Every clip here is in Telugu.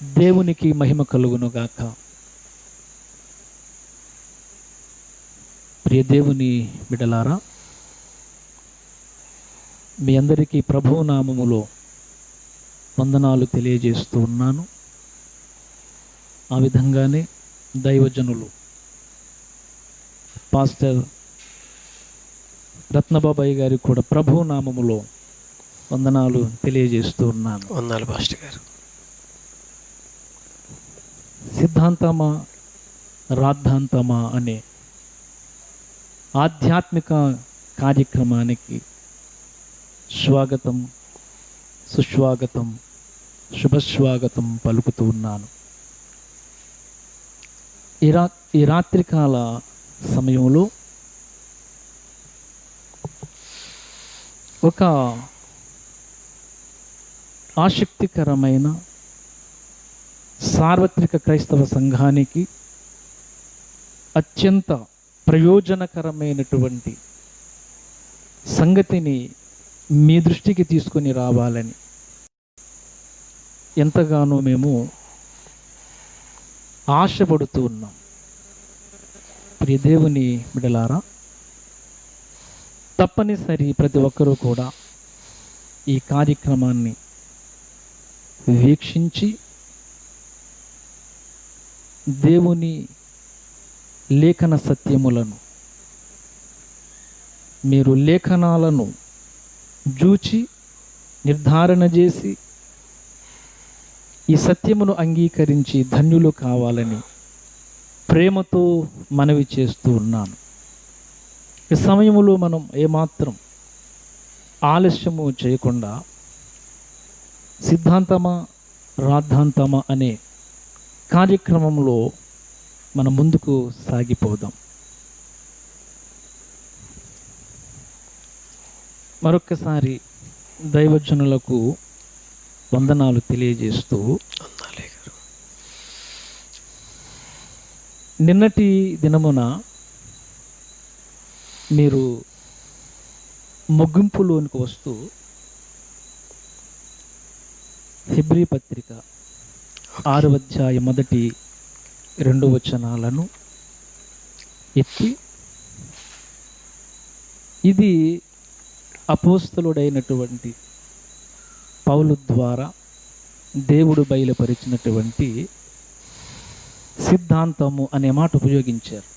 దేవునికి మహిమ కలుగునుగాక. ప్రియ దేవుని బిడ్డలారా, మీ అందరికీ ప్రభువు నామములో వందనాలు తెలియజేస్తూ ఉన్నాను. ఆ విధంగానే దైవజనులు పాస్టర్ రత్నబాబాయి గారికి కూడా ప్రభువు నామములో వందనాలు తెలియజేస్తూ ఉన్నాను. వందనాలు పాస్టర్ గారు. సిద్ధాంతమా రాద్ధాంతమా అనే ఆధ్యాత్మిక కార్యక్రమానికి స్వాగతం, సుస్వాగతం, శుభస్వాగతం పలుకుతూ ఉన్నాను. ఈ రాత్రికాల సమయంలో ఒక ఆసక్తికరమైన సార్వత్రిక క్రైస్తవ సంఘానికి అత్యంత ప్రయోజనకరమైనటువంటి సంగతిని మీ దృష్టికి తీసుకొని రావాలని ఎంతగానో మేము ఆశపడుతూ ఉన్నాం. ప్రియ దేవుని బిడ్డలారా, తప్పనిసరి ప్రతి ఒక్కరూ కూడా ఈ కార్యక్రమాన్ని వీక్షించి దేవుని లేఖన సత్యములను, మీరు లేఖనాలను జూచి నిర్ధారణ చేసి ఈ సత్యమును అంగీకరించి ధన్యులు కావాలని ప్రేమతో మనవి చేస్తూ ఉన్నాను. ఈ సమయంలో మనం ఏమాత్రం ఆలస్యము చేయకుండా సిద్ధాంతమా రాద్ధాంతమా అనే కార్యక్రమంలో మనం ముందుకు సాగిపోదాం. మరొక్కసారి దైవజనులకు వందనాలు తెలియజేస్తూ, నిన్నటి దినమున మీరు ముగింపులోనికి వస్తూ హెబ్రీ పత్రిక 6వ అధ్యాయం 1-2 వచనాలను ఎత్తి, ఇది అపోస్తలుడైనటువంటి పౌలు ద్వారా దేవుడు బయలుపరిచినటువంటి సిద్ధాంతము అనే మాట ఉపయోగించారు.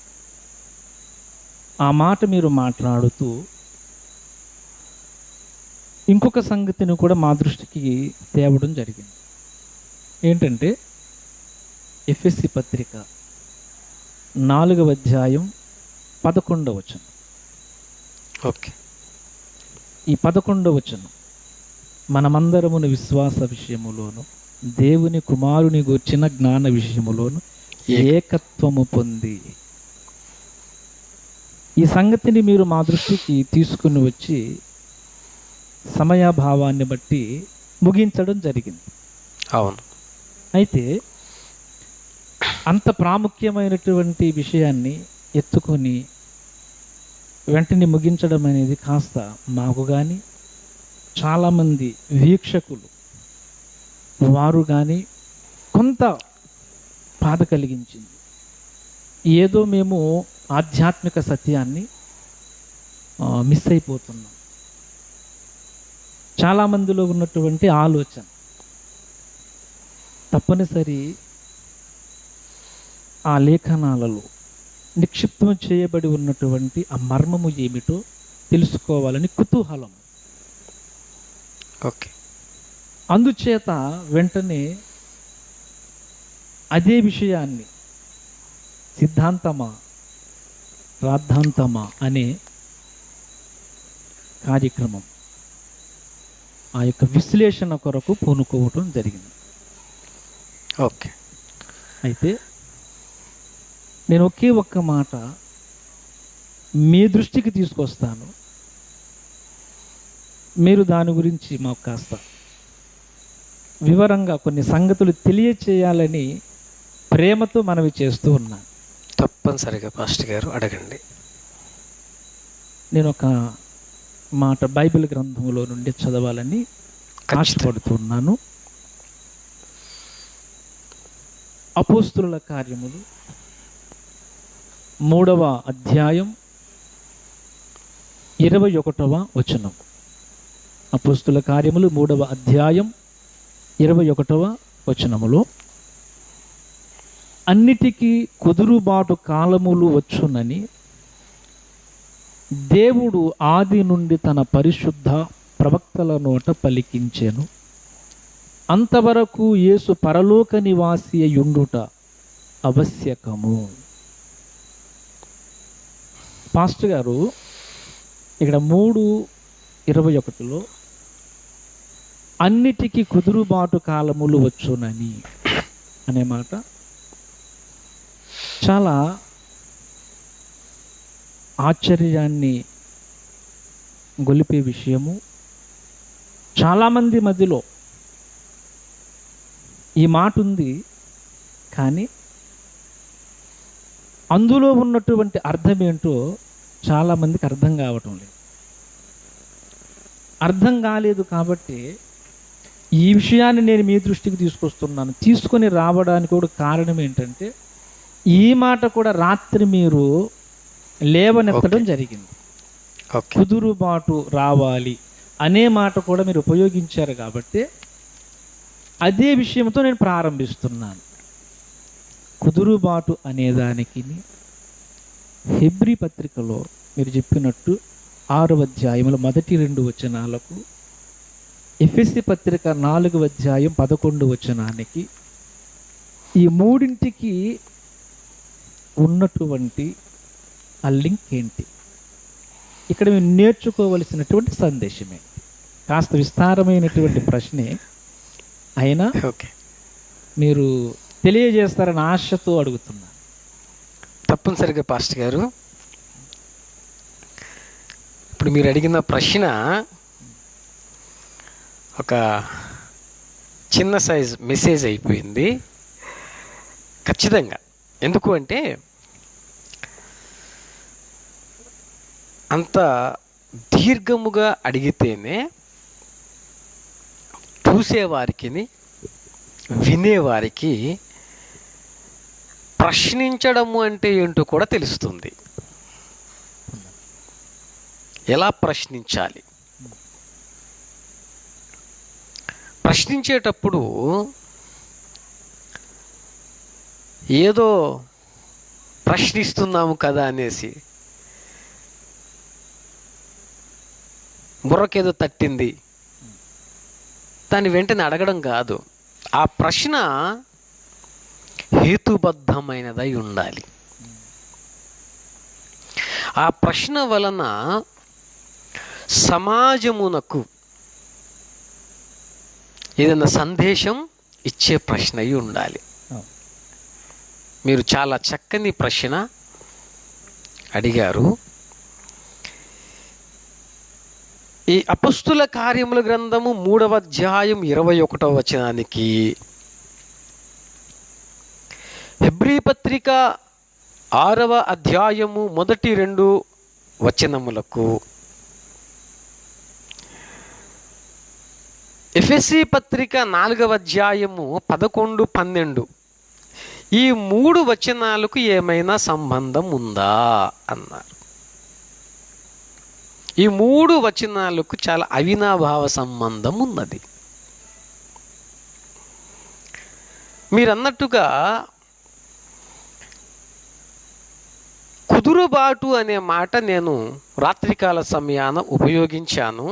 ఆ మాట మీరు మాట్లాడుతూ ఇంకొక సంగతిని కూడా మా దృష్టికి తేవడం జరిగింది. ఏంటంటే ఎఫెసీ పత్రిక 4వ అధ్యాయం 11వ వచనం. ఓకే, ఈ 11వ వచనం, మనమందరమును విశ్వాస విషయములోను దేవుని కుమారుని గూర్చిన జ్ఞాన విషయములోను ఏకత్వము పొంది, ఈ సంగతిని మీరు మా దృష్టికి తీసుకుని వచ్చి సమయాభావాన్ని బట్టి ముగించడం జరిగింది. అవును. అయితే అంత ప్రాముఖ్యమైనటువంటి విషయాన్ని ఎత్తుకొని వెంటనే ముగించడం అనేది కాస్త మాకు కానీ, చాలామంది వీక్షకులు వారు కానీ కొంత బాధ కలిగించింది. ఏదో మేము ఆధ్యాత్మిక సత్యాన్ని మిస్ అయిపోతున్నాం. చాలామందిలో ఉన్నటువంటి ఆలోచన తప్పనిసరి ఆ లేఖనాలలో నిక్షిప్తం చేయబడి ఉన్నటువంటి ఆ మర్మము ఏమిటో తెలుసుకోవాలని కుతూహలం. ఓకే, అందుచేత వెంటనే అదే విషయాన్ని సిద్ధాంతమా రాద్ధాంతమా అనే కార్యక్రమం, ఆ యొక్క విశ్లేషణ కొరకు పూనుకోవటం జరిగింది. ఓకే, అయితే నేను ఒకే ఒక్క మాట మీ దృష్టికి తీసుకొస్తాను. మీరు దాని గురించి మాకు కాస్త వివరంగా కొన్ని సంగతులు తెలియచేయాలని ప్రేమతో మనవి చేస్తూ ఉన్నాను. తప్పనిసరిగా పాస్టర్ గారు అడగండి. నేను ఒక మాట బైబిల్ గ్రంథంలో నుండి చదవాలని ఆశపడుతున్నాను. అపోస్తుల కార్యములు 3వ అధ్యాయం 21వ వచనం. అపోస్తుల కార్యములు 3వ అధ్యాయం 21వ వచనములో, అన్నిటికీ కుదురుబాటు కాలములు వచ్చునని దేవుడు ఆది నుండి తన పరిశుద్ధ ప్రవక్తల నోట పలికించెను. అంతవరకు యేసు పరలోక నివాసి అయ్యుండుట ఆవశ్యకము. పాస్టర్ గారు ఇక్కడ 3:21లో అన్నిటికీ కుదురుబాటు కాలములు వచ్చునని అనే మాట చాలా ఆశ్చర్యాన్ని గొలిపే విషయము. చాలామంది మధ్యలో ఈ మాట ఉంది, కానీ అందులో ఉన్నటువంటి అర్థం ఏంటో చాలామందికి అర్థం కావటం లేదు. అర్థం కాలేదు కాబట్టి ఈ విషయాన్ని నేను మీ దృష్టికి తీసుకొస్తున్నాను. తీసుకొని రావడానికి కూడా కారణం ఏంటంటే, ఈ మాట కూడా రాత్రి మీరు లేవనెత్తడం జరిగింది. కుదురుబాటు రావాలి అనే మాట కూడా మీరు ఉపయోగించారు కాబట్టి అదే విషయంతో నేను ప్రారంభిస్తున్నాను. కుదురుబాటు అనేదానికి హెబ్రీ పత్రికలో మీరు చెప్పినట్టు 6వ అధ్యాయంలో మొదటి 2 వచనాలకు, ఎఫెసీ పత్రిక 4వ అధ్యాయం 11 వచనానికి, ఈ మూడింటికి ఉన్నటువంటి ఆ లింక్ ఏంటి? ఇక్కడ మేము నేర్చుకోవలసినటువంటి సందేశమే. కాస్త విస్తారమైనటువంటి ప్రశ్నే అయినా మీరు తెలియజేస్తారని ఆశతో అడుగుతున్నాను. తప్పనిసరిగా పాస్టర్ గారు, ఇప్పుడు మీరు అడిగిన ప్రశ్న ఒక చిన్న సైజ్ మెసేజ్ అయిపోయింది ఖచ్చితంగా. ఎందుకు అంటే, అంత దీర్ఘముగా అడిగితేనే చూసేవారికి వినేవారికి ప్రశ్నించడము అంటే ఏంటో కూడా తెలుస్తుంది. ఎలా ప్రశ్నించాలి? ప్రశ్నించేటప్పుడు ఏదో ప్రశ్నిస్తున్నాము కదా అనేసి బుర్రకేదో తట్టింది దాన్ని వెంటనే అడగడం కాదు. ఆ ప్రశ్న హేతుబద్ధమైనదై ఉండాలి. ఆ ప్రశ్న వలన సమాజమునకు ఏదైనా సందేశం ఇచ్చే ప్రశ్న అయి ఉండాలి. మీరు చాలా చక్కని ప్రశ్న అడిగారు. ఈ అపొస్తలుల కార్యముల గ్రంథము 3వ అధ్యాయం 21వ వచనానికి, హెబ్రీ పత్రిక 6వ అధ్యాయము మొదటి 2 వచనములకు, ఎఫెసీ పత్రిక 4వ అధ్యాయము 11, 12 ఈ 3 వచనాలకు ఏమైనా సంబంధం ఉందా అన్నారు. ఈ 3 వచనాలకు చాలా అవినాభావ సంబంధం ఉన్నది. మీరన్నట్టుగా కుదురుబాటు అనే మాట నేను రాత్రికాల సమయాన ఉపయోగించాను.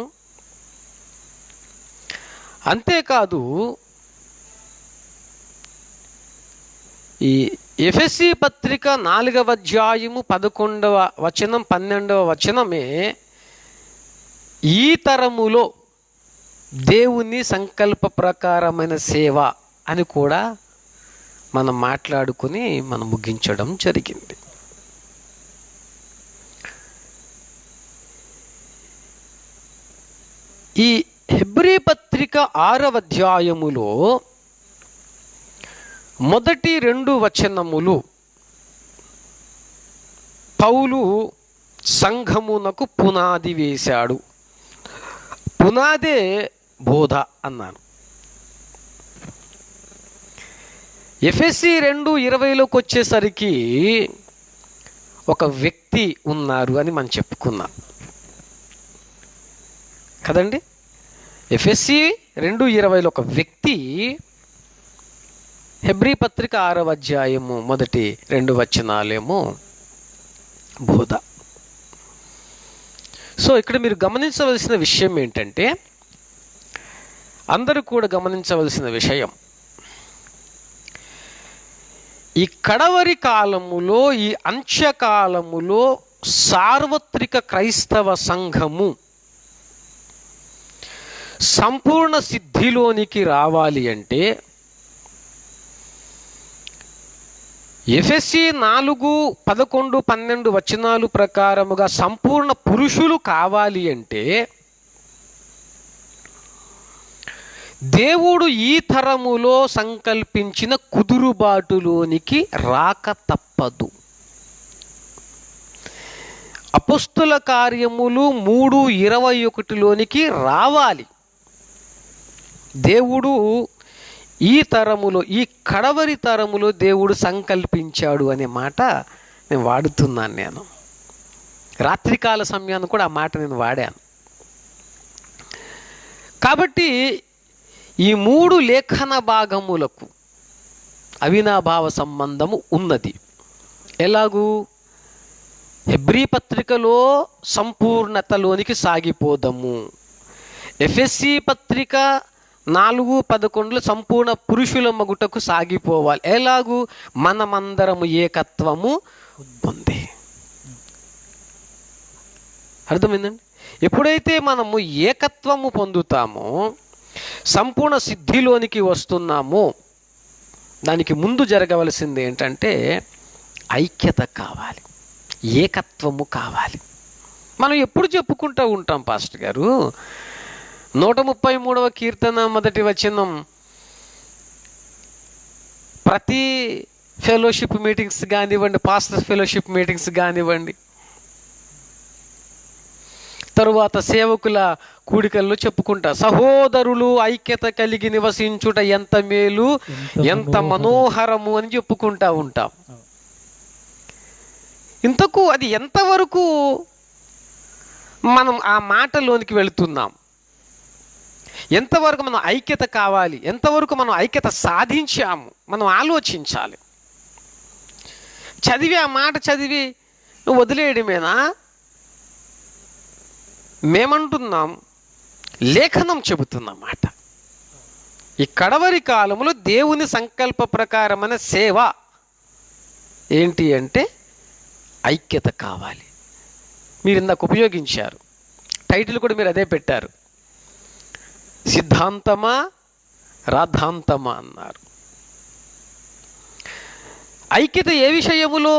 అంతేకాదు, ఈ ఎఫెసీ పత్రిక 4వ అధ్యాయము 11వ వచనం 12వ వచనమే ఈ తరములో దేవుని సంకల్ప ప్రకారమైన సేవ అని కూడా మనం మాట్లాడుకుని మనం ముగించడం జరిగింది. ఈ హెబ్రీ పత్రిక 6వ అధ్యాయములో మొదటి 2 వచనములు పౌలు సంఘమునకు పునాది వేశాడు. పునాదే బోధ అన్నాను. ఎఫెసీ 2:20లోకి వచ్చేసరికి ఒక వ్యక్తి ఉన్నారు అని మనం చెప్పుకున్నాం కదండి. ఎఫెసీ 2:20లో ఒక వ్యక్తి, హెబ్రీ పత్రిక 6వ అధ్యాయము మొదటి 2 వచనాలేమో బోధ. సో ఇక్కడ మీరు గమనించవలసిన విషయం ఏంటంటే, అందరూ కూడా గమనించవలసిన విషయం, ఈ కడవరి కాలములో, ఈ అంత్యకాలములో సార్వత్రిక క్రైస్తవ సంఘము సంపూర్ణ సిద్ధిలోనికి రావాలి అంటే ఎఫెసీ 4:11-12 వచనాలు ప్రకారముగా సంపూర్ణ పురుషులు కావాలి అంటే దేవుడు ఈ తరములో సంకల్పించిన కుదురుబాటులోనికి రాక తప్పదు. అపొస్తల కార్యములు 3:21లోనికి రావాలి. దేవుడు ఈ తరములో, ఈ కడవరి తరములో దేవుడు సంకల్పించాడు అనే మాట నేను వాడుతున్నాను. నేను రాత్రికాల సమయాన్ని కూడా ఆ మాట నేను వాడాను. కాబట్టి ఈ 3 లేఖన భాగములకు అవినాభావ సంబంధము ఉన్నది. ఎలాగూ హెబ్రీ పత్రికలో సంపూర్ణతలోనికి సాగిపోదము, ఎఫెసీ పత్రిక 4:11లో సంపూర్ణ పురుషుల మగుటకు సాగిపోవాలి. ఎలాగూ మనమందరము ఏకత్వము ఉంది. అర్థమైందండి? ఎప్పుడైతే మనము ఏకత్వము పొందుతామో, సంపూర్ణ సిద్ధిలోనికి వస్తున్నామో, దానికి ముందు జరగవలసింది ఏంటంటే ఐక్యత కావాలి, ఏకత్వము కావాలి. మనం ఎప్పుడు చెప్పుకుంటూ ఉంటాం పాస్టర్ గారు, 133వ కీర్తన 1వ వచనం, ప్రతి ఫెలోషిప్ మీటింగ్స్ కానివ్వండి, పాస్టర్స్ ఫెలోషిప్ మీటింగ్స్ కానివ్వండి, తరువాత సేవకుల కూడికల్లో చెప్పుకుంటా, సహోదరులు ఐక్యత కలిగి నివసించుట ఎంత మేలు, ఎంత మనోహరము అని చెప్పుకుంటా ఉంటాం. ఇంతకు అది ఎంతవరకు మనం ఆ మాటలోనికి వెళుతున్నాం? ఎంతవరకు మనం ఐక్యత కావాలి, ఎంతవరకు మనం ఐక్యత సాధించాము, మనం ఆలోచించాలి. చదివి ఆ మాట చదివి వదిలేయడమేనా? మేమంటున్నాం, లేఖనం చెబుతున్నమాట. ఈ కడవరి కాలంలో దేవుని సంకల్ప ప్రకారమైన సేవ ఏంటి అంటే ఐక్యత కావాలి. మీరు ఇందాక ఉపయోగించారు, టైటిల్ కూడా మీరు అదే పెట్టారు, సిద్ధాంతమా రాద్ధాంతమా అన్నారు. ఐక్యత ఏ విషయములో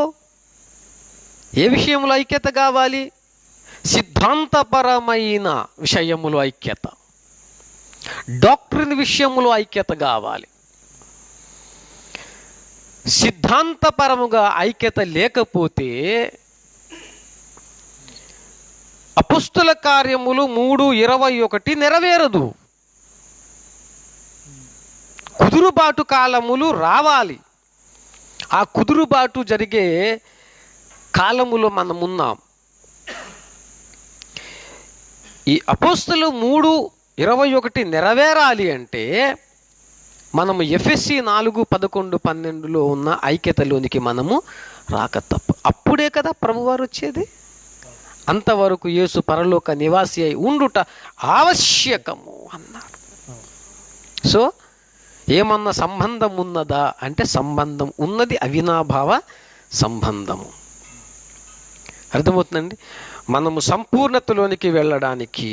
ఐక్యత కావాలి? సిద్ధాంతపరమైన విషయములో ఐక్యత, డాక్ట్రిన్ విషయములో ఐక్యత కావాలి. సిద్ధాంతపరముగా ఐక్యత లేకపోతే అపొస్తల కార్యములు 3:21 నెరవేరదు. కుదురుబాటు కాలములు రావాలి. ఆ కుదురుబాటు జరిగే కాలములో మనం ఉన్నాం. ఈ అపొస్తలు 3:21 నెరవేరాలి అంటే మనము ఎఫెసీ 4:11-12లో ఉన్న ఐక్యతలోనికి మనము రాక తప్ప. అప్పుడే కదా ప్రభువారు వచ్చేది. అంతవరకు యేసు పరలోక నివాసి అయి ఉండుట ఆవశ్యకము అన్నారు. సో ఏమన్నా సంబంధం ఉన్నదా అంటే సంబంధం ఉన్నది, అవినాభావ సంబంధము. అర్థమవుతుందండి? మనము సంపూర్ణతలోనికి వెళ్ళడానికి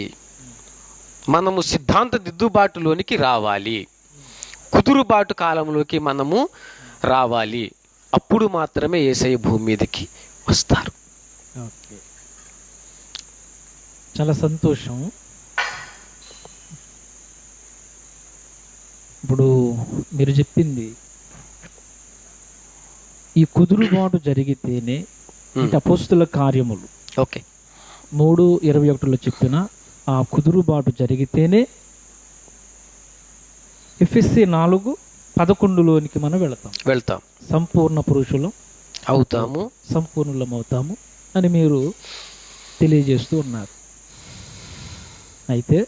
మనము సిద్ధాంత దిద్దుబాటులోనికి రావాలి, కుదురుబాటు కాలంలోకి మనము రావాలి. అప్పుడు మాత్రమే యేసయ్య భూమి మీదకి వస్తారు. ఓకే, చాలా సంతోషం. ఇప్పుడు మీరు చెప్పింది ఈ కుదురుబాటు జరిగితేనే అపొస్తలుల కార్యములు ఓకే 3:21లో చెప్పిన ఆ కుదురుబాటు జరిగితేనే ఎఫెసీ 4 11లోనికి మనం వెళ్తాం, సంపూర్ణ పురుషులం అవుతాము, సంపూర్ణులం అవుతాము అని మీరు తెలియజేస్తూ ఉన్నారు. అయితే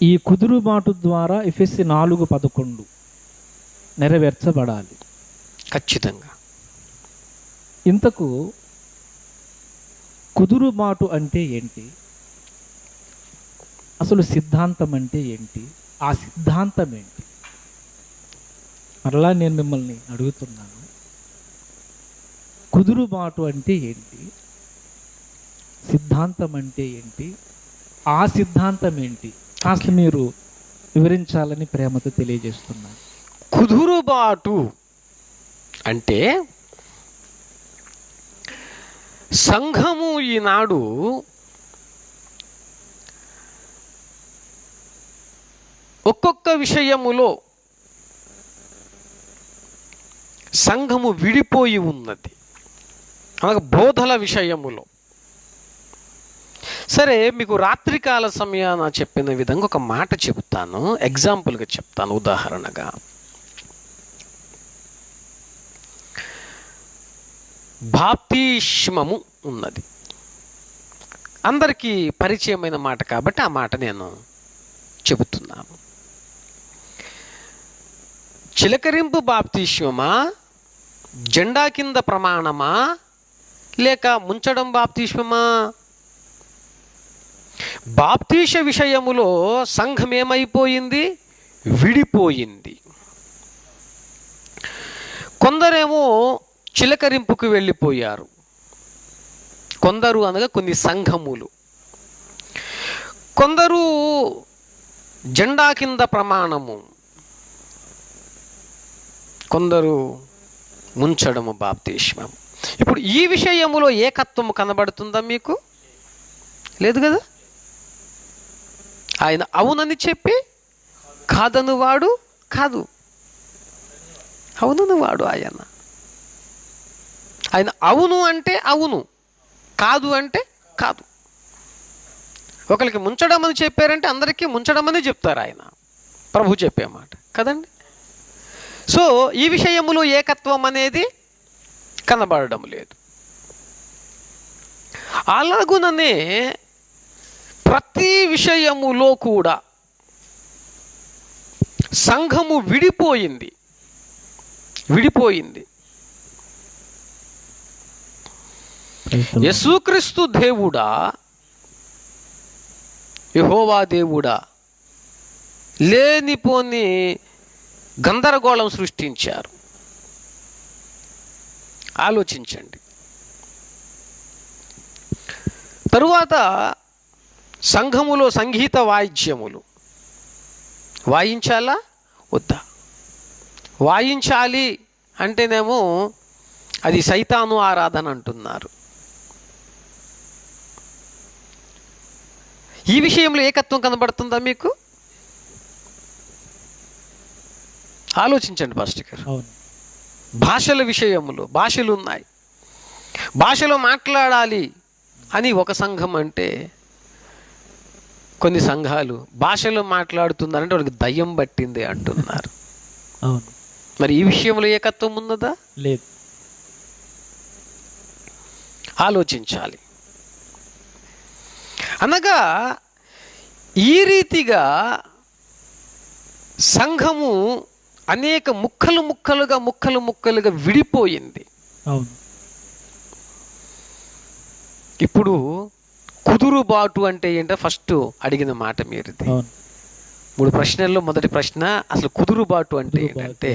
ఈ కుదురుబాటు ద్వారా ఎఫెసీ 4:11 నెరవేర్చబడాలి. ఖచ్చితంగా. ఇంతకు కుదురుబాటు అంటే ఏంటి? అసలు సిద్ధాంతం అంటే ఏంటి? ఆ సిద్ధాంతం ఏంటి? మరలా నేను మిమ్మల్ని అడుగుతున్నాను, కుదురుబాటు అంటే ఏంటి? సిద్ధాంతం అంటే ఏంటి? ఆ సిద్ధాంతం ఏంటి? కాస్త మీరు వివరించాలని ప్రేమతో తెలియజేస్తున్నాను. కుదురుబాటు అంటే సంఘము ఈనాడు ఒక్కొక్క విషయములో సంఘము విడిపోయి ఉన్నది, అనగా బోధల విషయములో. సరే, మీకు రాత్రికాల సమయాన చెప్పిన విధంగా ఒక మాట చెబుతాను, ఎగ్జాంపుల్గా చెప్తాను, ఉదాహరణగా. బాప్తిస్మము ఉన్నది, అందరికీ పరిచయమైన మాట కాబట్టి ఆ మాట నేను చెబుతున్నాను. చిలకరింపు బాప్తిస్మమా, జెండా కింద ప్రమాణమా, లేక ముంచడం బాప్తిస్మమా? బాప్తీష విషయములో సంఘం ఏమైపోయింది? విడిపోయింది. కొందరేమో చిలకరింపుకు వెళ్ళిపోయారు, కొందరు అనగా కొన్ని సంఘములు. కొందరు జెండా కింద ప్రమాణము, కొందరు ముంచడము బాప్తిస్మం. ఇప్పుడు ఈ విషయములో ఏకత్వము కనబడుతుందా మీకు? లేదు కదా. ఆయన అవునని చెప్పి కాదను వాడు కాదు, అవునను వాడు ఆయన. ఆయన అవును అంటే అవును, కాదు అంటే కాదు. ఒకరికి ముంచడం అని చెప్పారంటే అందరికీ ముంచడం అని చెప్తారు ఆయన, ప్రభు చెప్పే మాట కదండి. సో ఈ విషయములో ఏకత్వం అనేది కనబడడం లేదు. అలాగుననే ప్రతి విషయములో కూడా సంఘము విడిపోయింది. యేసుక్రీస్తు దేవుడా, యెహోవా దేవుడా లేనిపోని గందరగోళం సృష్టించారు. ఆలోచించండి. తరువాత సంఘములో సంగీత వాయిద్యములు వాయించాలా వద్దా? వాయించాలి అంటేనేమో అది సైతాను ఆరాధన అంటున్నారు. ఈ విషయంలో ఏకత్వం కనబడుతుందా మీకు? ఆలోచించండి పాస్టర్ గారు. భాషల విషయములో భాషలు ఉన్నాయి, భాషలో మాట్లాడాలి అని ఒక సంఘం అంటే, కొన్ని సంఘాలు భాషలో మాట్లాడుతున్నారంటే వాళ్ళకి దయ్యం పట్టింది అంటున్నారు. మరి ఈ విషయంలో ఏకత్వం ఉన్నదా? లేదు. ఆలోచించాలి. అనగా ఈ రీతిగా సంఘము అనేక ముక్కలుగా విడిపోయింది. ఇప్పుడు కుదురుబాటు అంటే ఏంటో ఫస్ట్ అడిగిన మాట మీరు. 3 ప్రశ్నల్లో మొదటి ప్రశ్న, అసలు కుదురుబాటు అంటే ఏంటంటే,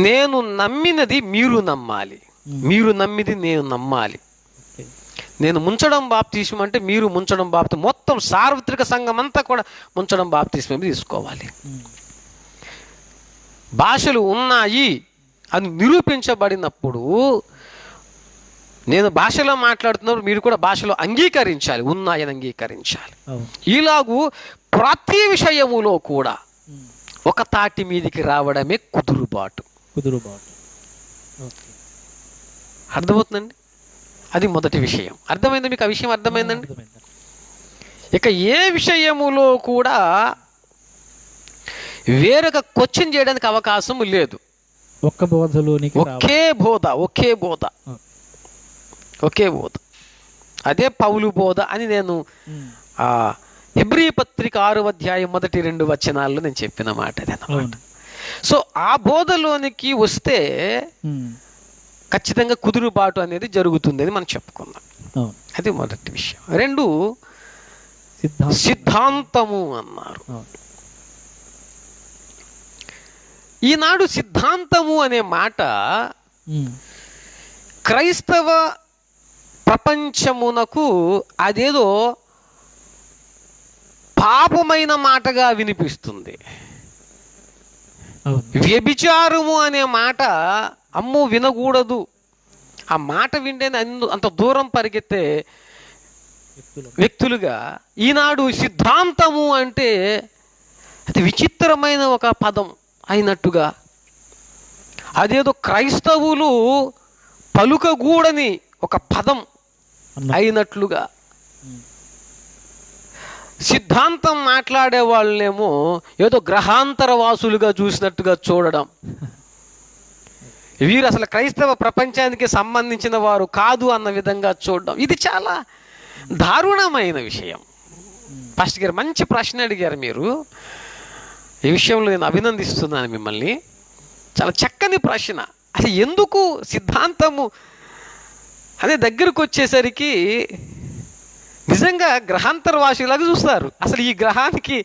నేను నమ్మినది మీరు నమ్మాలి, మీరు నమ్మిది నేను నమ్మాలి. నేను ముంచడం బాప్తిస్మం అంటే మీరు ముంచడం బాప్తి, మొత్తం సార్వత్రిక సంఘం అంతా కూడా ముంచడం బాప్తిస్మం తీసుకోవాలి. భాషలు ఉన్నాయి అని నిరూపించబడినప్పుడు నేను భాషలో మాట్లాడుతున్నప్పుడు మీరు కూడా భాషలో అంగీకరించాలి, ఉన్నాయని అంగీకరించాలి. ఇలాగూ ప్రతి విషయములో కూడా ఒక తాటి మీదికి రావడమే కుదురుబాటు. అర్థమవుతుందండి? అది మొదటి విషయం. అర్థమైందా మీకు? ఆ విషయం అర్థమైందండి? ఇక ఏ విషయములో కూడా వేరొక క్వశ్చన్ చేయడానికి అవకాశం లేదు. ఒక్క బోధలోనికి ఒకే బోధ, ఒకే బోధ, ఒకే బోధ. అదే పౌలు బోధ అని నేను హెబ్రీ పత్రిక 6వ అధ్యాయం 1-2 వచనాల్లో నేను చెప్పిన మాట అదనమాట. సో ఆ బోధలోనికి వస్తే ఖచ్చితంగా కుదురుబాటు అనేది జరుగుతుంది అని మనం చెప్పుకుందాం. అది మొదటి విషయం. 2 సిద్ధాంతము అన్నారు. ఈనాడు సిద్ధాంతము అనే మాట క్రైస్తవ ప్రపంచమునకు అదేదో పాపమైన మాటగా వినిపిస్తుంది. వ్యభిచారము అనే మాట అమ్మో వినకూడదు, ఆ మాట వింటేనే అంత దూరం పరిగెత్తే వ్యక్తులుగా ఈనాడు సిద్ధాంతము అంటే అది విచిత్రమైన ఒక పదం అయినట్టుగా, అదేదో క్రైస్తవులు పలుకగూడని ఒక పదం అయినట్లుగా, సిద్ధాంతం మాట్లాడే వాళ్ళేమో ఏదో గ్రహాంతర వాసులుగా చూసినట్టుగా చూడడం, వీరు అసలు క్రైస్తవ ప్రపంచానికి సంబంధించిన వారు కాదు అన్న విధంగా చూడడం, ఇది చాలా దారుణమైన విషయం. పాస్టర్ గారు మంచి ప్రశ్న అడిగారు మీరు. ఈ విషయంలో నేను అభినందిస్తున్నాను మిమ్మల్ని. చాలా చక్కని ప్రశ్న. అసలు ఎందుకు సిద్ధాంతము అనే దగ్గరకు వచ్చేసరికి నిజంగా గ్రహాంతరవాసిలాగా చూస్తారు. అసలు ఈ గ్రహానికి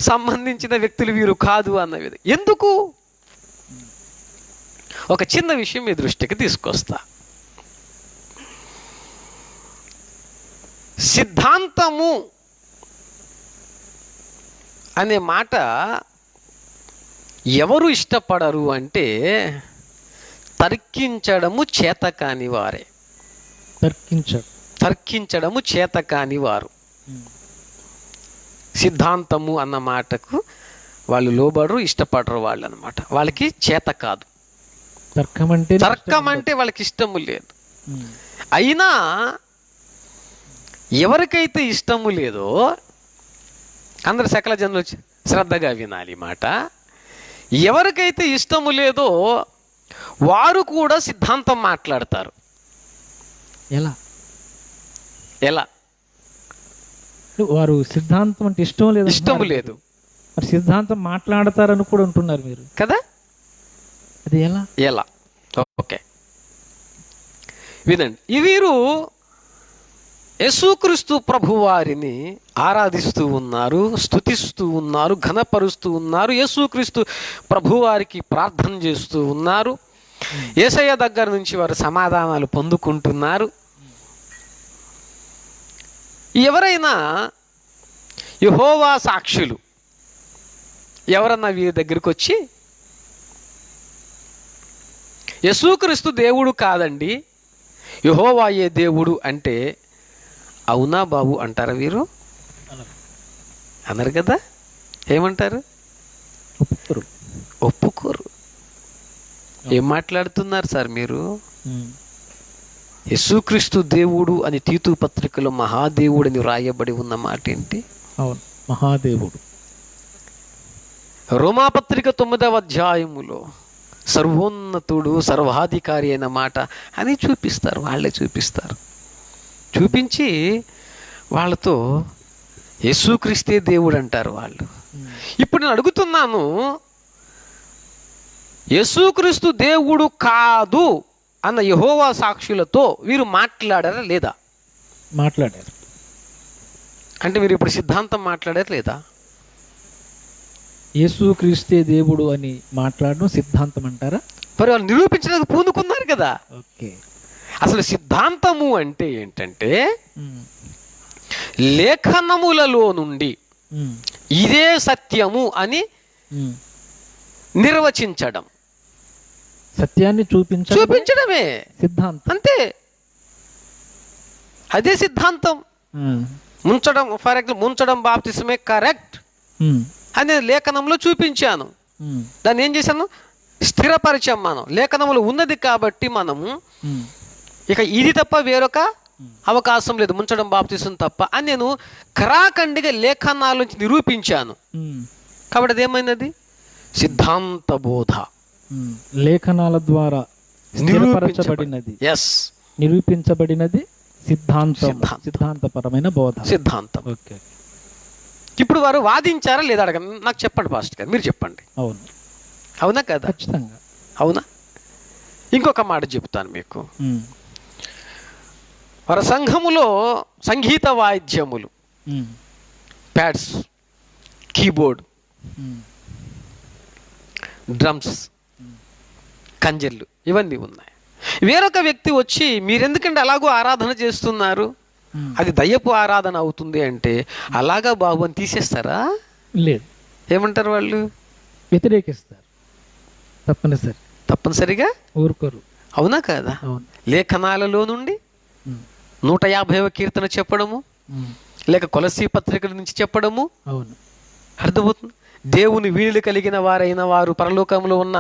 సంబంధించిన వ్యక్తులు వీరు కాదు అన్న విధంగా ఎందుకు? ఒక చిన్న విషయం మీ దృష్టికి తీసుకొస్తా. సిద్ధాంతము అనే మాట ఎవరు ఇష్టపడరు అంటే తర్కించడము చేతకాని వారే. తర్కించడము చేతకాని వారు సిద్ధాంతము అన్న మాటకు వాళ్ళు లోబడరు, ఇష్టపడరు వాళ్ళు అన్నమాట. వాళ్ళకి చేత కాదు, తర్కం అంటే వాళ్ళకి ఇష్టము లేదు. అయినా ఎవరికైతే ఇష్టము లేదో అందరు సకల జనులు శ్రద్ధగా వినాలి మాట. ఎవరికైతే ఇష్టము లేదో వారు కూడా సిద్ధాంతం మాట్లాడతారు. ఎలా ఎలా వారు సిద్ధాంతం అంటే ఇష్టం లేదు, ఇష్టము లేదు, మరి సిద్ధాంతం మాట్లాడతారని కూడా అంటున్నారు మీరు కదా. అది ఎలా ఎలా ఓకే వినండి. వీరు యేసుక్రీస్తు ప్రభువారిని ఆరాధిస్తూ ఉన్నారు, స్తుతిస్తూ ఉన్నారు, ఘనపరుస్తూ ఉన్నారు, యేసుక్రీస్తు ప్రభువారికి ప్రార్థన చేస్తూ ఉన్నారు, యేసయ్య దగ్గర నుంచి వారు సమాధానాలు పొందుకుంటున్నారు. ఎవరైనా యెహోవా సాక్షులు ఎవరన్నా వీరి దగ్గరికి వచ్చి యేసుక్రీస్తు దేవుడు కాదండి, యెహోవాయే దేవుడు అంటే అవునా బాబు అంటారా? వీరు అన్నారు కదా. ఏమంటారు? ఒప్పుకోరు. ఏం మాట్లాడుతున్నారు సార్ మీరు? యేసుక్రీస్తు దేవుడు అని తీతు పత్రికలో మహాదేవుడు అని వ్రాయబడి ఉన్న మాట ఏంటి? అవును, మహాదేవుడు. రోమాపత్రిక 9వ అధ్యాయములో సర్వోన్నతుడు, సర్వాధికారి అయిన మాట అని చూపిస్తారు. వాళ్ళే చూపిస్తారు. చూపించి వాళ్ళతో యేసుక్రీస్తే దేవుడు అంటారు వాళ్ళు. ఇప్పుడు నేను అడుగుతున్నాను, యేసుక్రీస్తు దేవుడు కాదు అన్న యెహోవా సాక్షులతో వీరు మాట్లాడారా లేదా? మాట్లాడారు. అంటే మీరు ఇప్పుడు సిద్ధాంతం మాట్లాడారు లేదా? యేసుక్రీస్తే దేవుడు అని మాట్లాడడం సిద్ధాంతం అంటారా? మరి వాళ్ళు నిరూపించడానికి పూనుకున్నారు కదా. ఓకే. అసలు సిద్ధాంతము అంటే ఏంటంటే లేఖనములలో నుండి ఇదే సత్యము అని నిర్వచించడం, సత్యాన్ని చూపించడమే సిద్ధాంతం. అంతే, అదే సిద్ధాంతం. ముంచడం, ఫర్ ఎగ్జాంపుల్ ముంచడం బాప్తిస్మే కరెక్ట్ అనే లేఖనంలో చూపించాను. దాన్ని ఏం చేశాను? స్థిరపరిచాం. మనం లేఖనములు ఉన్నది కాబట్టి మనము ఇక ఇది తప్ప వేరొక అవకాశం లేదు, ముంచడం బాప్తిసం తప్ప అని నేను ఖరాఖండిగా లేఖనాల నుంచి నిరూపించాను. కాబట్టి అదేమైనది? సిద్ధాంత బోధ, లేఖనాల ద్వారా స్థిరపరచబడినది, నిరూపించబడినది సిద్ధాంతపరమైన బోధ, సిద్ధాంతం. ఓకే. ఇప్పుడు వారు వాదించారా లేదా అడగండి, నాకు చెప్పండి పాస్టర్ గారు, మీరు చెప్పండి. అవును, అవునా కదా? ఖచ్చితంగా అవునా? ఇంకొక మాట చెప్తాను మీకు. వారి సంఘములో సంగీత వాయిద్యములు, ప్యాడ్స్, కీబోర్డ్, డ్రమ్స్, కంజర్లు ఇవన్నీ ఉన్నాయి. వేరొక వ్యక్తి వచ్చి మీరెందుకంటే అలాగూ ఆరాధన చేస్తున్నారు, అది దయ్యపు ఆరాధన అవుతుంది అంటే, అలాగా బాబు అని తీసేస్తారా? లేదు. ఏమంటారు వాళ్ళు? వ్యతిరేకిస్తారు. తప్పనిసరిగా ఊరుకోరు. అవునా కాదా? లేఖనాలలో నుండి 150వ కీర్తన చెప్పడము, లేక కొలసీ పత్రికల నుంచి చెప్పడము, అవును, అర్థమవుతుంది. దేవుని వీణులు కలిగిన వారైన వారు పరలోకంలో ఉన్న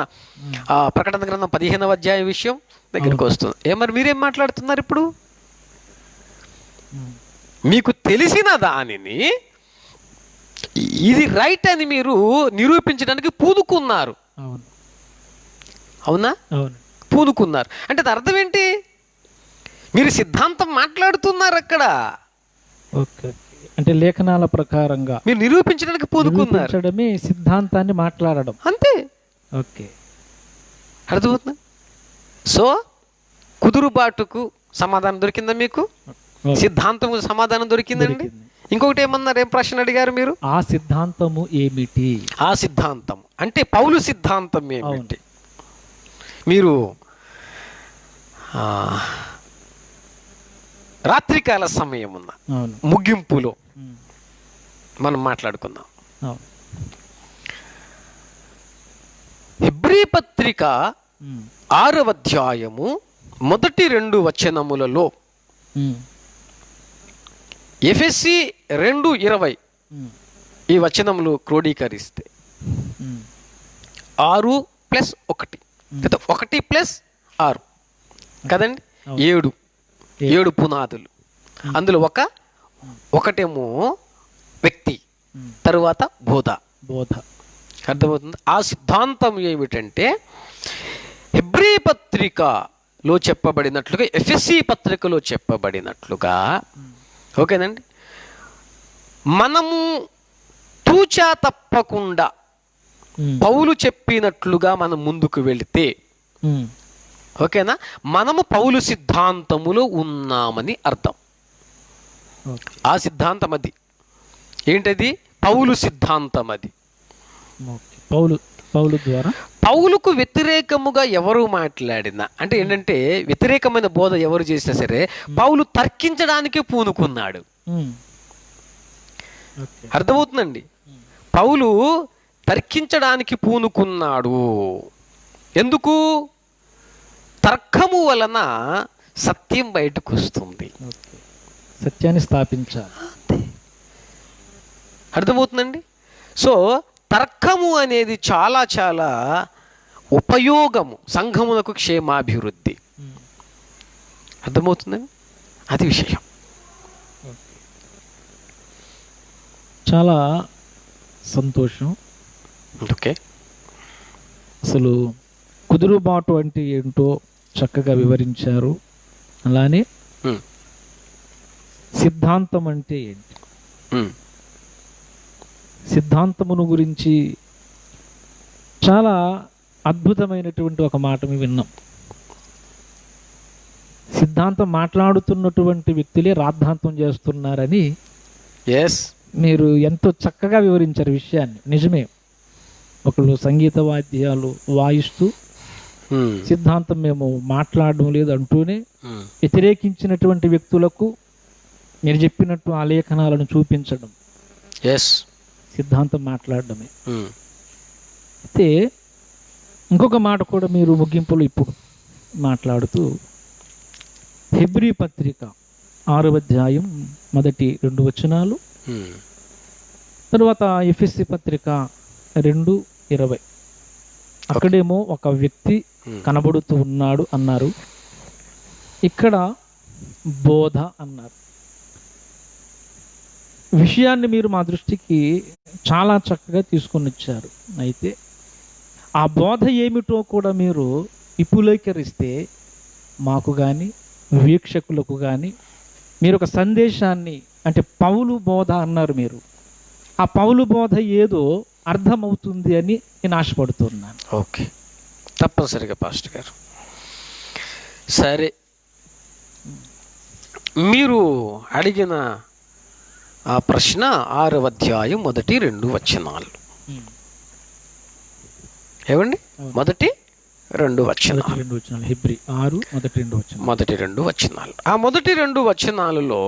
ఆ ప్రకటన గ్రంథం 15వ అధ్యాయం విషయం దగ్గరికి వస్తుంది. మరి మీరేం మాట్లాడుతున్నారు ఇప్పుడు? మీకు తెలిసిన దానిని ఇది రైట్ అని మీరు నిరూపించడానికి పూనుకున్నారు. అవునా? పూనుకున్నారు అంటే అర్థం ఏంటి? మీరు సిద్ధాంతం మాట్లాడుతున్నారు అక్కడ. అంటే లేఖనాల ప్రకారంగా మీరు నిరూపించడానికి పూనుకున్నారు, సిద్ధాంతాన్ని మాట్లాడడం, అంతే. ఓకే, అర్థమవుతుంది. సో కుదురుబాటుకు సమాధానం దొరికిందా మీకు? సిద్ధాంతం సమాధానం దొరికిందండి. ఇంకొకటి ఏమన్నారు? ఏం ప్రశ్న అడిగారు మీరు? ఆ సిద్ధాంతము ఏమిటి? ఆ సిద్ధాంతం అంటే పౌలు సిద్ధాంతం ఏమిటి? మీరు రాత్రికాల సమయం ఉన్న ముగింపులో మనం మాట్లాడుకుందాం. హెబ్రీ పత్రిక 6వ అధ్యాయము మొదటి 2 వచనములలో ఎఫెసీ 2:20 ఈ వచనములు క్రోడీకరిస్తే 6+1 1+6 కదండి, 7 పునాదులు. అందులో ఒకటేమో వ్యక్తి, తరువాత బోధ. అర్థమవుతుంది. ఆ సిద్ధాంతం ఏమిటంటే హెబ్రీ పత్రికలో చెప్పబడినట్లుగా, ఎఫెసీ పత్రికలో చెప్పబడినట్లుగా, ఓకేనండి, మనము తూచా తప్పకుండా పౌలు చెప్పినట్లుగా మనం ముందుకు వెళితే, ఓకేనా, మనము పౌలు సిద్ధాంతములో ఉన్నామని అర్థం. ఆ సిద్ధాంతం అది ఏంటది? పౌలు సిద్ధాంతం అది. పౌలు ద్వారా పౌలుకు వ్యతిరేకముగా ఎవరు మాట్లాడినా, అంటే ఏంటంటే వ్యతిరేకమైన బోధ ఎవరు చేసినా సరే పౌలు తర్కించడానికి పూనుకున్నాడు. అర్థమవుతుందండి. పౌలు తర్కించడానికి పూనుకున్నాడు. ఎందుకు? తర్కము వలన సత్యం బయటకు వస్తుంది, సత్యాన్ని స్థాపించాలి. అర్థమవుతుందండి. సో తర్కము అనేది చాలా చాలా ఉపయోగము సంఘమునకు, క్షేమాభివృద్ధి. అర్థమవుతుందండి. అది విషయం. చాలా సంతోషం. ఓకే, అసలు కుదురుబాటు అంటే ఏంటో చక్కగా వివరించారు. అలానే సిద్ధాంతం అంటే ఏంటి, సిద్ధాంతమును గురించి చాలా అద్భుతమైనటువంటి ఒక మాట విన్నాం. సిద్ధాంతం మాట్లాడుతున్నటువంటి వ్యక్తులే రాద్ధాంతం చేస్తున్నారని మీరు ఎంతో చక్కగా వివరించారు విషయాన్ని. నిజమే, ఒకళ్ళు సంగీత వాద్యాలు వాయిస్తూ సిద్ధాంతం మేము మాట్లాడడం లేదు అంటూనే వ్యతిరేకించినటువంటి వ్యక్తులకు మీరు చెప్పినట్టు ఆ లేఖనాలను చూపించడం సిద్ధాంతం మాట్లాడడమే. అయితే ఇంకొక మాట కూడా మీరు ముగింపులో ఇప్పుడు మాట్లాడుతూ హెబ్రీ పత్రిక 6వ అధ్యాయం మొదటి 2 వచనాలు, తర్వాత ఎఫెసీ పత్రిక 2:20 అక్కడేమో ఒక వ్యక్తి కనబడుతూ ఉన్నాడు అన్నారు, ఇక్కడ బోధ అన్నారు. విషయాన్ని మీరు మా దృష్టికి చాలా చక్కగా తీసుకొని వచ్చారు. అయితే ఆ బోధ ఏమిటో కూడా మీరు విపులీకరిస్తే మాకు కానీ వీక్షకులకు కానీ మీరు ఒక సందేశాన్ని, అంటే పౌలు బోధ అన్నారు మీరు, ఆ పౌలు బోధ ఏదో అర్థమవుతుంది అని నేను ఆశపడుతున్నాను. ఓకే, తప్పనిసరిగా పాస్టర్ గారు. సరే, మీరు అడిగిన ఆ ప్రశ్న 6వ అధ్యాయం 1-2 వచనాలు. ఏమండి? 1-2 వచనాలు. హెబ్రీ 6 మొదటి 2 వచనాలు. ఆ మొదటి 2 వచనాలలో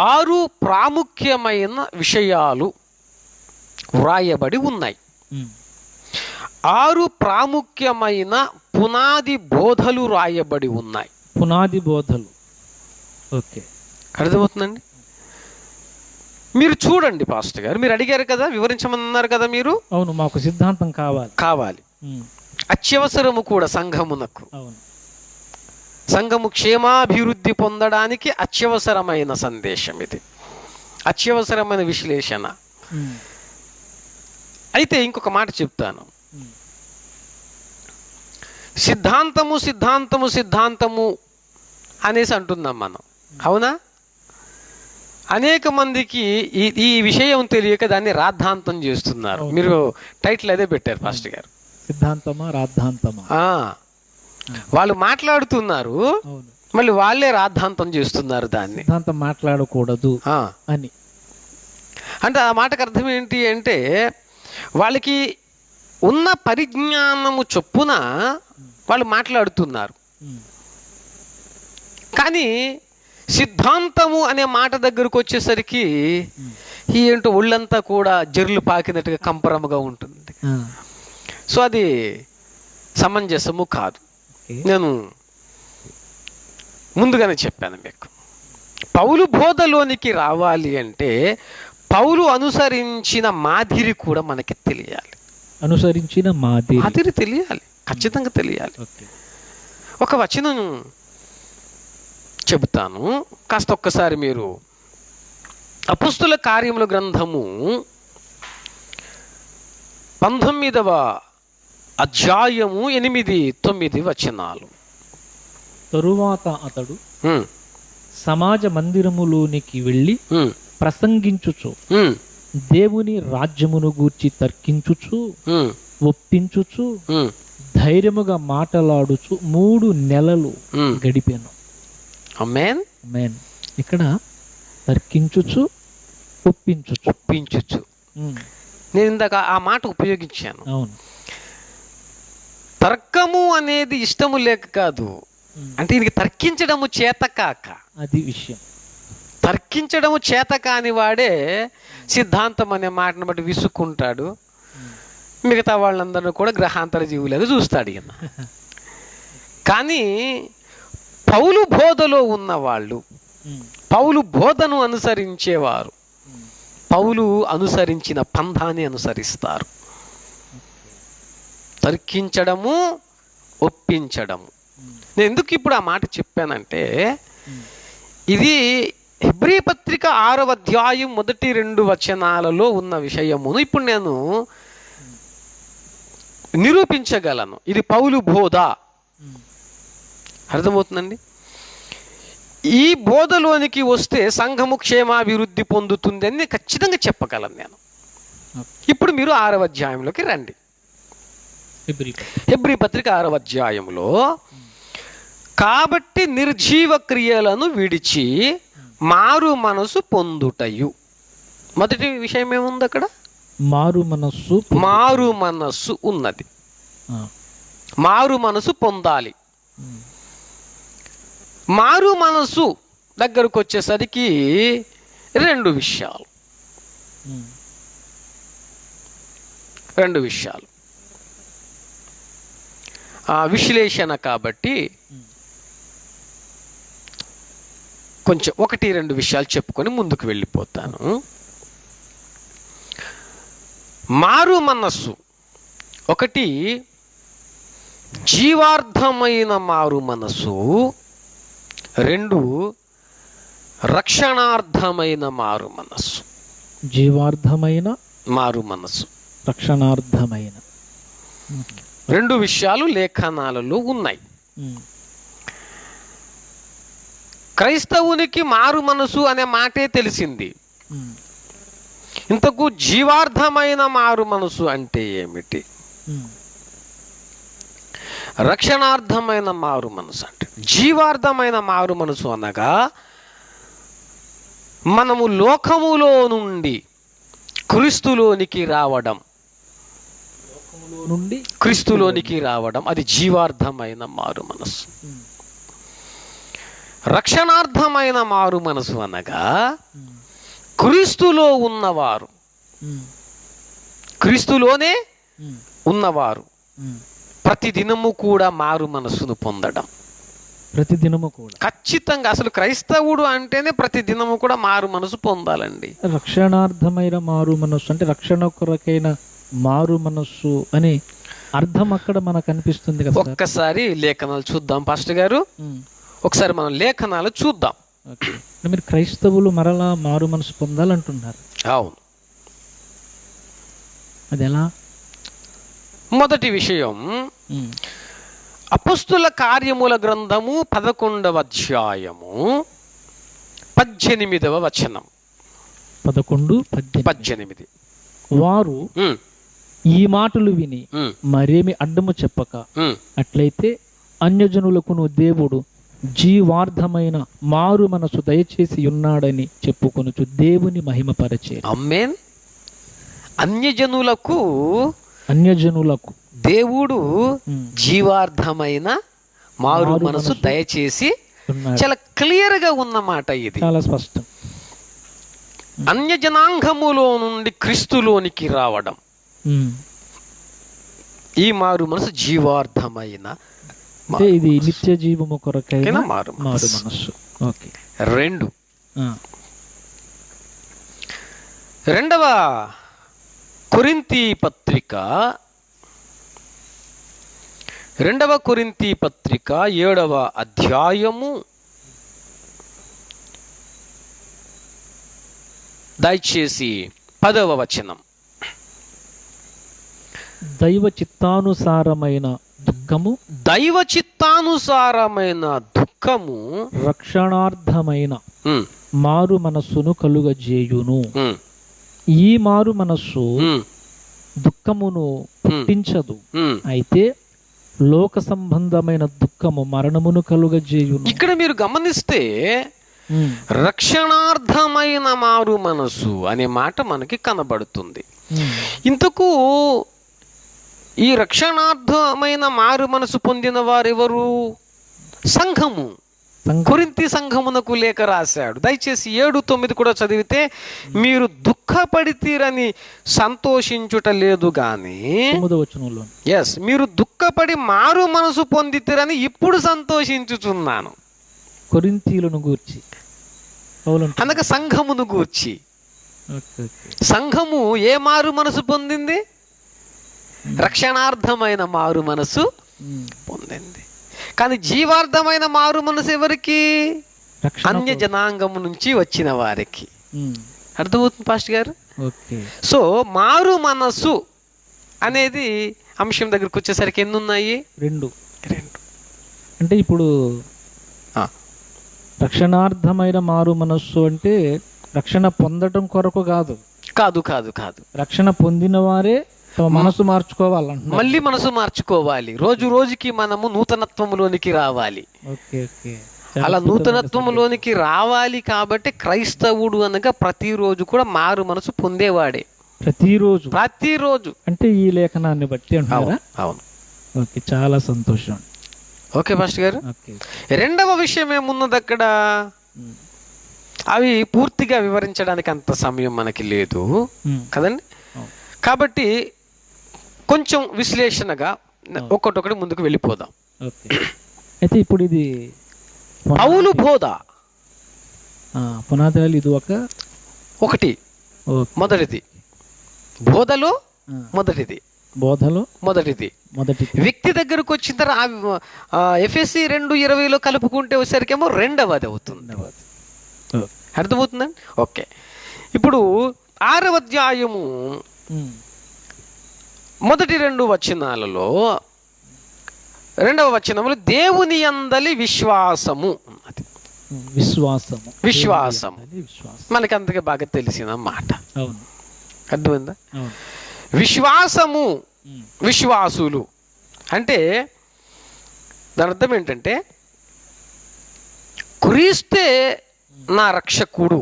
6 ప్రాముఖ్యమైన విషయాలు వ్రాయబడి ఉన్నాయి. 6 ప్రాముఖ్యమైన పునాది బోధలు రాయబడి ఉన్నాయి. పునాది బోధలు. ఓకే, అర్థమవుతుందండి? మీరు చూడండి పాస్టర్ గారు, మీరు అడిగారు కదా, వివరించమన్నారు కదా మీరు. అవును, మాకు సిద్ధాంతం కావాలి. అత్యవసరము కూడా సంఘమునకు. అవును, సంఘము క్షేమాభివృద్ధి పొందడానికి అత్యవసరమైన సందేశం ఇది, అత్యవసరమైన విశ్లేషణ. అయితే ఇంకొక మాట చెప్తాను. సిద్ధాంతము సిద్ధాంతము సిద్ధాంతము అనేసి అంటున్నాం మనం, అవునా? అనేక మందికి ఈ విషయం తెలియక దాన్ని రాద్ధాంతం చేస్తున్నారు. మీరు టైటిల్ అదే పెట్టారు పాస్టర్ గారు, సిద్ధాంతమా రాద్ధాంతమా. వాళ్ళు మాట్లాడుతున్నారు, మళ్ళీ వాళ్ళే రాద్ధాంతం చేస్తున్నారు దాన్ని. సిద్ధాంతం మాట్లాడకూడదు అని. అంటే ఆ మాటకు అర్థం ఏంటి అంటే, వాళ్ళకి ఉన్న పరిజ్ఞానము చొప్పున వాళ్ళు మాట్లాడుతున్నారు. కానీ సిద్ధాంతము అనే మాట దగ్గరకు వచ్చేసరికి ఏంటో ఒళ్ళంతా కూడా జర్లు పాకినట్టుగా కంపరముగా ఉంటుంది. సో అది సమంజసము కాదు. నేను ముందుగానే చెప్పాను మీకు, పౌలు బోధలోనికి రావాలి అంటే పౌలు అనుసరించిన మాదిరి కూడా మనకి తెలియాలి. అనుసరించిన మాదిరి తెలియాలి, ఖచ్చితంగా తెలియాలి. ఒక వచనం చెబుతాను, కాస్త ఒక్కసారి మీరు అపొస్తలుల కార్యముల గ్రంథము 19వ అధ్యాయము 8-9 వచనాలు. తరువాత అతడు సమాజ మందిరములోనికి వెళ్ళి ప్రసంగించుచు దేవుని రాజ్యమును గూర్చి తర్కించుచు ఒప్పించుచు ధైర్యముగా మాట్లాడుచు 3 నెలలు గడిపాను. ఆమేన్. ఇక్కడ తర్కించుచు ఒప్పించుచు. నేను ఇందాక ఆ మాట ఉపయోగించాను. అవును, తర్కము అనేది ఇష్టము లేక కాదు, అంటే ఇది తర్కించడము చేతకాక. అది విషయం. తర్కించడము చేత కాని వాడే సిద్ధాంతం అనే మాటను బట్టి విసుక్కుంటాడు, మిగతా వాళ్ళందరూ కూడా గ్రహాంతర జీవులుగా చూస్తాడు ఈయన. కానీ పౌలు బోధలో ఉన్నవాళ్ళు, పౌలు బోధను అనుసరించేవారు పౌలు అనుసరించిన పంథాన్ని అనుసరిస్తారు. తర్కించడము, ఒప్పించడము. నేను ఎందుకు ఇప్పుడు ఆ మాట చెప్పానంటే, ఇది హెబ్రీ పత్రిక 6వ అధ్యాయం 1-2 వచనాలలో ఉన్న విషయమును ఇప్పుడు నేను నిరూపించగలను. ఇది పౌలు బోధ. అర్థమవుతుందండి? ఈ బోధలోనికి వస్తే సంఘము క్షేమాభివృద్ధి పొందుతుంది అని ఖచ్చితంగా చెప్పగలను నేను. ఇప్పుడు మీరు 6వ అధ్యాయంలోకి రండి. హెబ్రీ పత్రిక 6వ అధ్యాయంలో, కాబట్టి నిర్జీవ క్రియలను విడిచి మారు మనసు పొందుటయు. మొదటి విషయం ఏముంది అక్కడ? మారు మనస్సు ఉన్నది. మారు మనసు పొందాలి. మారు మనసు దగ్గరకు వచ్చేసరికి 2 విషయాలు. విశ్లేషణ కాబట్టి కొంచెం 1-2 విషయాలు చెప్పుకొని ముందుకు వెళ్ళిపోతాను. మారు మనస్సు ఒకటి జీవార్థమైన మారు మనస్సు, 2 రక్షణార్థమైన మారు మనస్సు. జీవార్థమైన మారు మనస్సు, రక్షణార్థమైన. రెండు విషయాలు లేఖనాలలో ఉన్నాయి. క్రైస్తవునికి మారు మనసు అనే మాటే తెలిసింది. ఇంతకు జీవార్థమైన మారు మనసు అంటే ఏమిటి? రక్షణార్థమైన మారు మనసు అంటే, జీవార్థమైన మారు మనసు అనగా మనము లోకములో నుండి క్రీస్తులోనికి రావడం, క్రీస్తులోనికి రావడం అది జీవార్థమైన మారు మనసు. రక్షణార్థమైన మారు మనసు అనగా క్రీస్తులో ఉన్నవారు, క్రీస్తులోనే ఉన్నవారు ప్రతిదినము కూడా మారు మనస్సును పొందడం. ప్రతిదినము కూడా ఖచ్చితంగా. అసలు క్రైస్తవుడు అంటేనే ప్రతిదినము కూడా మారు మనసు పొందాలండి. రక్షణార్థమైన మారు మనస్సు అంటే రక్షణ కొరకైన మారు మనస్సు అని అర్థం అక్కడ మనకు అనిపిస్తుంది కదా. ఒక్కసారి లేఖనాలు చూద్దాం పాస్టర్ గారు. ఒకసారి మనం లేఖనాలు చూద్దాం. మీరు క్రైస్తవులు మరలా మారు మనసు పొందాలంటున్నారు. అవును. అది ఎలా? మొదటి విషయం, అపొస్తలుల కార్యముల గ్రంథము 11వ అధ్యాయము 18వ వచనం. 11:18. వారు ఈ మాటలు విని మరేమి అడ్డము చెప్పక, అట్లయితే అన్యజనులకును దేవుడు జీవార్థమైన మారు మనసు దయచేసి ఉన్నాడని చెప్పుకొనుచు దేవుని మహిమపరచే. ఆమేన్. అన్యజనులకు దేవుడు జీవార్థమైన మారు మనసు దయచేసి, చాలా క్లియర్ గా ఉన్నమాట ఇది, చాలా స్పష్టం. అన్యజనాంగములో నుండి క్రీస్తులోనికి రావడం, ఈ మారు మనసు జీవార్థమైన, ఇది నిత్య జీవము కొరకైన మారు మనసు. రెండవ కొరింథీ పత్రిక 7వ అధ్యాయము దయచేసి 10వ వచనం. దైవ చిత్తానుసారమైన దుఃఖము రక్షణార్థమైన మారు మనస్సును కలుగజేయును. ఈ మారు మనస్సు దుఃఖమును పుట్టించదు, అయితే లోక సంబంధమైన దుఃఖము మరణమును కలుగజేయును. ఇక్కడ మీరు గమనిస్తే రక్షణార్థమైన మారు మనసు అనే మాట మనకి కనబడుతుంది. ఇంతకు ఈ రక్షణార్థమైన మారు మనసు పొందిన వారెవరు? సంఘము. కొరింథీ సంఘమునకు లేఖ రాశాడు. దయచేసి 7:9 కూడా చదివితే, మీరు దుఃఖపడితీరని సంతోషించుట లేదు గాని, మీరు దుఃఖపడి మారు మనసు పొందితీరని ఇప్పుడు సంతోషించుచున్నాను. కొరింథీయులను గూర్చి అనగా సంఘమును గూర్చి. సంఘము ఏ మారు మనసు పొందింది? రక్షణార్థమైన మారు మనసు పొందింది. కానీ జీవార్థమైన మారు మనసు ఎవరికి? అన్య జనాంగము నుంచి వచ్చిన వారికి. అర్థమవుతుంది పాస్టర్ గారు? సో మారు మనసు అనేది అంశం దగ్గరికి వచ్చేసరికి ఎన్ని ఉన్నాయి? రెండు. అంటే ఇప్పుడు రక్షణార్థమైన మారు మనస్సు అంటే రక్షణ పొందటం కొరకు కాదు. రక్షణ పొందిన వారే మనసు మార్చుకోవాలి, మళ్ళీ మనసు మార్చుకోవాలి. రోజు రోజుకి మనము నూతనత్వములోనికి రావాలి. అలా నూతనత్వములోనికి రావాలి. కాబట్టి క్రైస్తవుడు అనగా ప్రతిరోజు కూడా మారు మనసు పొందేవాడే. ప్రతిరోజు అంటే ఈ లేఖనాన్ని బట్టి అంటారా? అవును. ఓకే, చాలా సంతోషం. ఓకే పాస్టర్ గారు. రెండవ విషయం ఏమున్నది అక్కడ? అవి పూర్తిగా వివరించడానికి అంత సమయం మనకి లేదు కదండి. కాబట్టి కొంచెం విశ్లేషణగా ఒక్కొక్కటి ముందుకు వెళ్ళిపోదాం. అయితే ఇప్పుడు ఇది పౌలు బోధ పునాదులు. ఇది ఒకటి మొదటిది బోధలో మొదటిది వ్యక్తి దగ్గరకు వచ్చిన తర్వాత ఎఫెసీ 2:20 కలుపుకుంటే వచ్చేసరికేమో రెండవది అవుతుంది. అర్థమవుతుందండి? ఓకే. ఇప్పుడు 6వ అధ్యాయము మొదటి 2 వచనాలలో 2వ వచనములు దేవుని యందలి విశ్వాసము అన్నది. విశ్వాసము విశ్వాసము విశ్వాసం. మనకి అంతగా బాగా తెలిసిన మాట. అవును, అర్థమైందా? అవును. విశ్వాసము, విశ్వాసులు అంటే దాని అర్థం ఏంటంటే క్రీస్తే నా రక్షకుడు,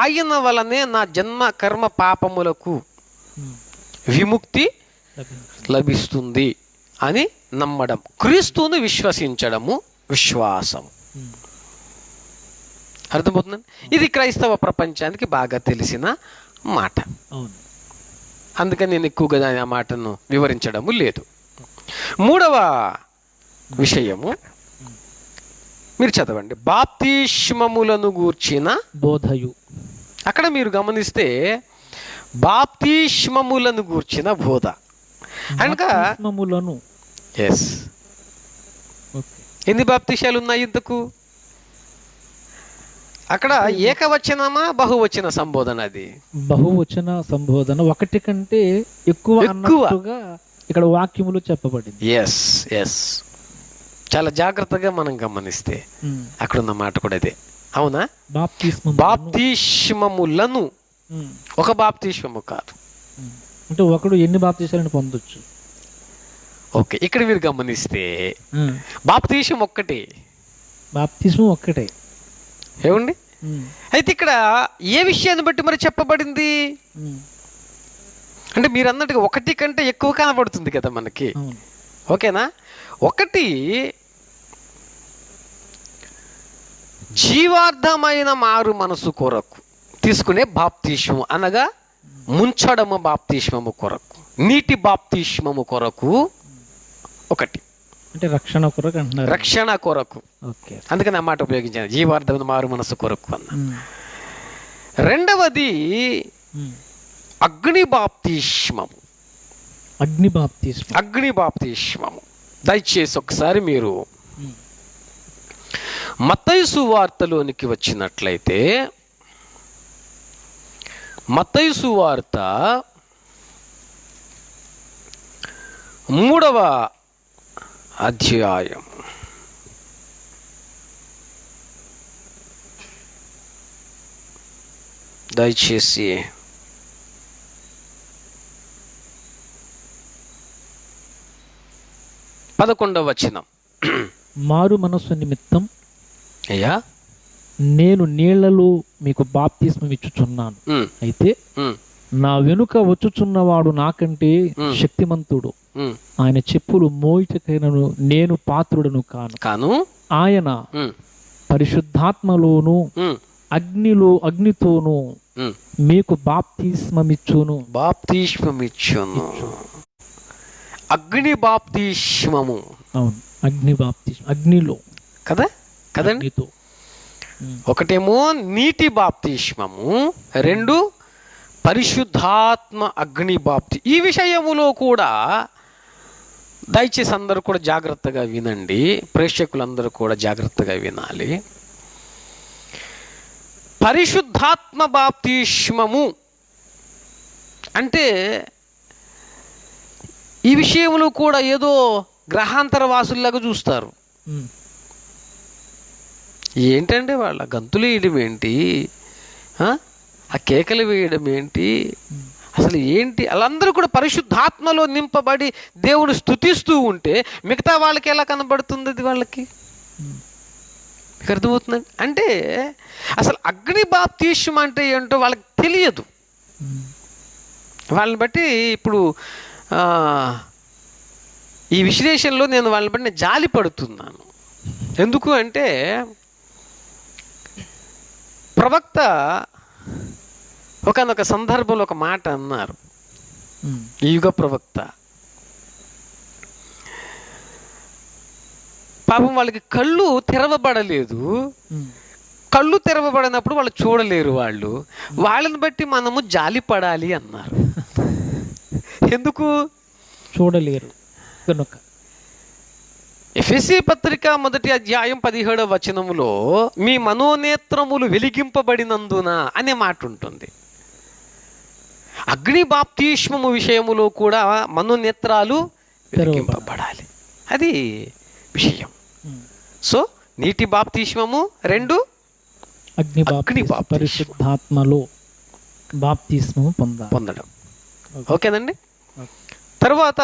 ఆయన వలనే నా జన్మ కర్మ పాపములకు విముక్తి లభిస్తుంది అని నమ్మడం, క్రీస్తును విశ్వసించడము విశ్వాసం. అర్థమవుతుందండి? ఇది క్రైస్తవ ప్రపంచానికి బాగా తెలిసిన మాట. అవును. అందుకని నేను ఎక్కువగా దాని ఆ మాటను వివరించడము లేదు. 3వ విషయము మీరు చదవండి. బాప్తిస్మములను గూర్చిన బోధయు. అక్కడ మీరు గమనిస్తే బాప్తిస్మములను గూర్చిన బోధ అనగా బాప్తిస్మములను. Yes, okay. ఎన్ని బాప్తిశాలు ఉన్నాయి ఇంతకు? అక్కడ ఏకవచనమా బహువచన సంబోధన? అది బహువచన సంబోధన, ఒకటి కంటే ఎక్కువ అన్నట్టుగా ఇక్కడ వాక్యములు చెప్పబడింది. ఎస్ ఎస్, చాలా జాగ్రత్తగా మనం గమనిస్తే అక్కడ ఉన్న మాట కూడా అదే. అవునా? బాప్తిస్మములను, ఒక బాప్తిస్మము కాదు. అంటే ఒకడు ఎన్ని బాప్తిసాలను పొందొచ్చు? ఓకే, ఇక్కడ మీరు గమనిస్తే బాప్తిస్మం ఒక్కటే. బాప్తిస్మం ఒక్కటే. ఏమండి? అయితే ఇక్కడ ఏ విషయాన్ని బట్టి మరి చెప్పబడింది అంటే మీరు అన్నట్టుగా ఒకటి కంటే ఎక్కువ కనబడుతుంది కదా మనకి. ఓకేనా? ఒకటి జీవార్థమైన మారు మనసు కొరకు తీసుకునే బాప్తిస్మము, అనగా ముంచడము బాప్తిస్మము కొరకు, నీటి బాప్తిస్మము కొరకు ఒకటి. అంటే రక్షణ కొరకు అంటున్నారు. రక్షణ కొరకు. ఓకే, అందుకని ఆ మాట ఉపయోగించాను, జీవార్థమైన మారు మనసు కొరకు అన్న. రెండవది అగ్ని బాప్తిస్మము. అగ్ని బాప్తిస్మం. అగ్ని బాప్తిస్మము దయచేసి ఒకసారి మీరు మత్తయి సువార్తలోనికి వచ్చినట్లయితే, మత్తయి సువార్త 3వ అధ్యాయం దయచేసి 11వ వచనం. మారు మనస్సు నిమిత్తం అయ్యా నేను నీళ్లలో మీకు బాప్తిస్మం ఇచ్చుచున్నాను, అయితే నా వెనుక వచ్చుచున్నవాడు నాకంటే శక్తిమంతుడు, ఆయన చెప్పులు మోయిటకైనను నేను పాత్రుడను కాను. ఆయన పరిశుద్ధాత్మలోను అగ్నితోను మీకు బాప్తిస్మమిచ్చును. అగ్ని బాప్తిస్మము. అవును, అగ్ని బాప్తిస్మం. అగ్నిలో కదండి. ఒకటేమో నీటి బాప్తిస్మము, 2 పరిశుద్ధాత్మ అగ్ని బాప్తి. ఈ విషయములో కూడా దయచేసి అందరూ కూడా జాగ్రత్తగా వినండి, ప్రేక్షకులందరూ కూడా జాగ్రత్తగా వినాలి. పరిశుద్ధాత్మ బాప్తిస్మము అంటే ఈ విషయంలో కూడా ఏదో గ్రహాంతర వాసుల్లాగా చూస్తారు. ఏంటంటే వాళ్ళ గంతులు వేయడం ఏంటి, ఆ కేకలు వేయడం ఏంటి, అసలు ఏంటి? వాళ్ళందరూ కూడా పరిశుద్ధాత్మలో నింపబడి దేవుని స్తుతిస్తూ ఉంటే మిగతా వాళ్ళకి ఎలా కనబడుతుంది అది వాళ్ళకి? మీకు అర్థమవుతుందండి? అంటే అసలు అగ్ని బాప్తిస్మం అంటే ఏంటో వాళ్ళకి తెలియదు. వాళ్ళని బట్టి ఇప్పుడు ఈ విశ్లేషణలో నేను వాళ్ళని బట్టి జాలి పడుతున్నాను. ఎందుకు అంటే ప్రవక్త ఒకనొక సందర్భంలో ఒక మాట అన్నారు. ఈ యుగ ప్రవక్త పాపం వాళ్ళకి కళ్ళు తెరవబడలేదు. కళ్ళు తెరవబడినప్పుడు వాళ్ళు చూడలేరు. వాళ్ళని బట్టి మనము జాలి పడాలి అన్నారు. ఎందుకు చూడలేరు కనుక? ఎఫెసీ పత్రిక 1వ అధ్యాయం 17వ వచనములో మీ మనోనేత్రములు వెలిగింపబడినందున అనే మాట ఉంటుంది. అగ్ని బాప్తిస్మము విషయములో కూడా మనోనేత్రాలు వెలిగింపబడాలి. అది విషయం. సో నీటి బాప్తిస్మము, 2 అగ్ని బాప్తిస్మం, పరిశుద్ధాత్మలో బాప్తిస్మము పొందడం. ఓకేనండి. తర్వాత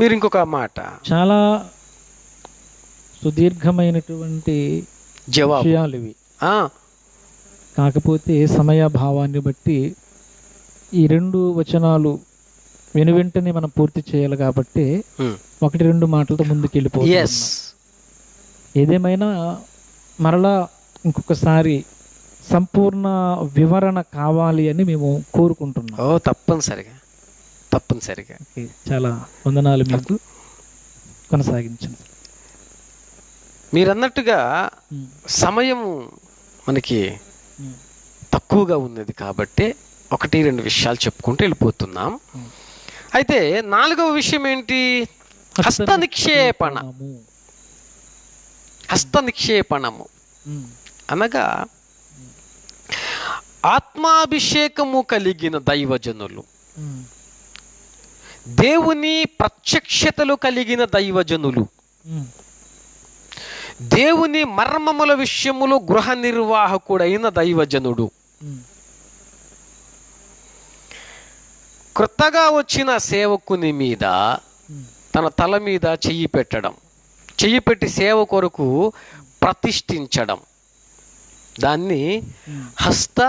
మీరు ఇంకొక మాట, చాలా సుదీర్ఘమైనటువంటి విషయాలు ఇవి. కాకపోతే సమయాభావాన్ని బట్టి ఈ 2 వచనాలు వెనువెంటనే మనం పూర్తి చేయాలి కాబట్టి 1-2 మాటలతో ముందుకు వెళ్ళిపోతాం. ఏదేమైనా మరలా ఇంకొకసారి సంపూర్ణ వివరణ కావాలి అని మేము కోరుకుంటున్నాం. తప్పనిసరిగా. చాలా వందనాలు. మీకు కొనసాగించండి. మీరన్నట్టుగా సమయం మనకి తక్కువగా ఉన్నది కాబట్టి 1-2 విషయాలు చెప్పుకుంటూ వెళ్ళిపోతున్నాం. అయితే 4వ విషయం ఏంటి? హస్తనిక్షేపణము అనగా ఆత్మాభిషేకము కలిగిన దైవజనులు, దేవుని ప్రత్యక్షతలు కలిగిన దైవజనులు, దేవుని మర్మముల విషయములో గృహ నిర్వాహకుడైన దైవజనుడు క్రొత్తగా వచ్చిన సేవకుని మీద తన తల మీద చెయ్యి పెట్టడం, చెయ్యి పెట్టి సేవ కొరకు ప్రతిష్ఠించడం, దాన్ని హస్త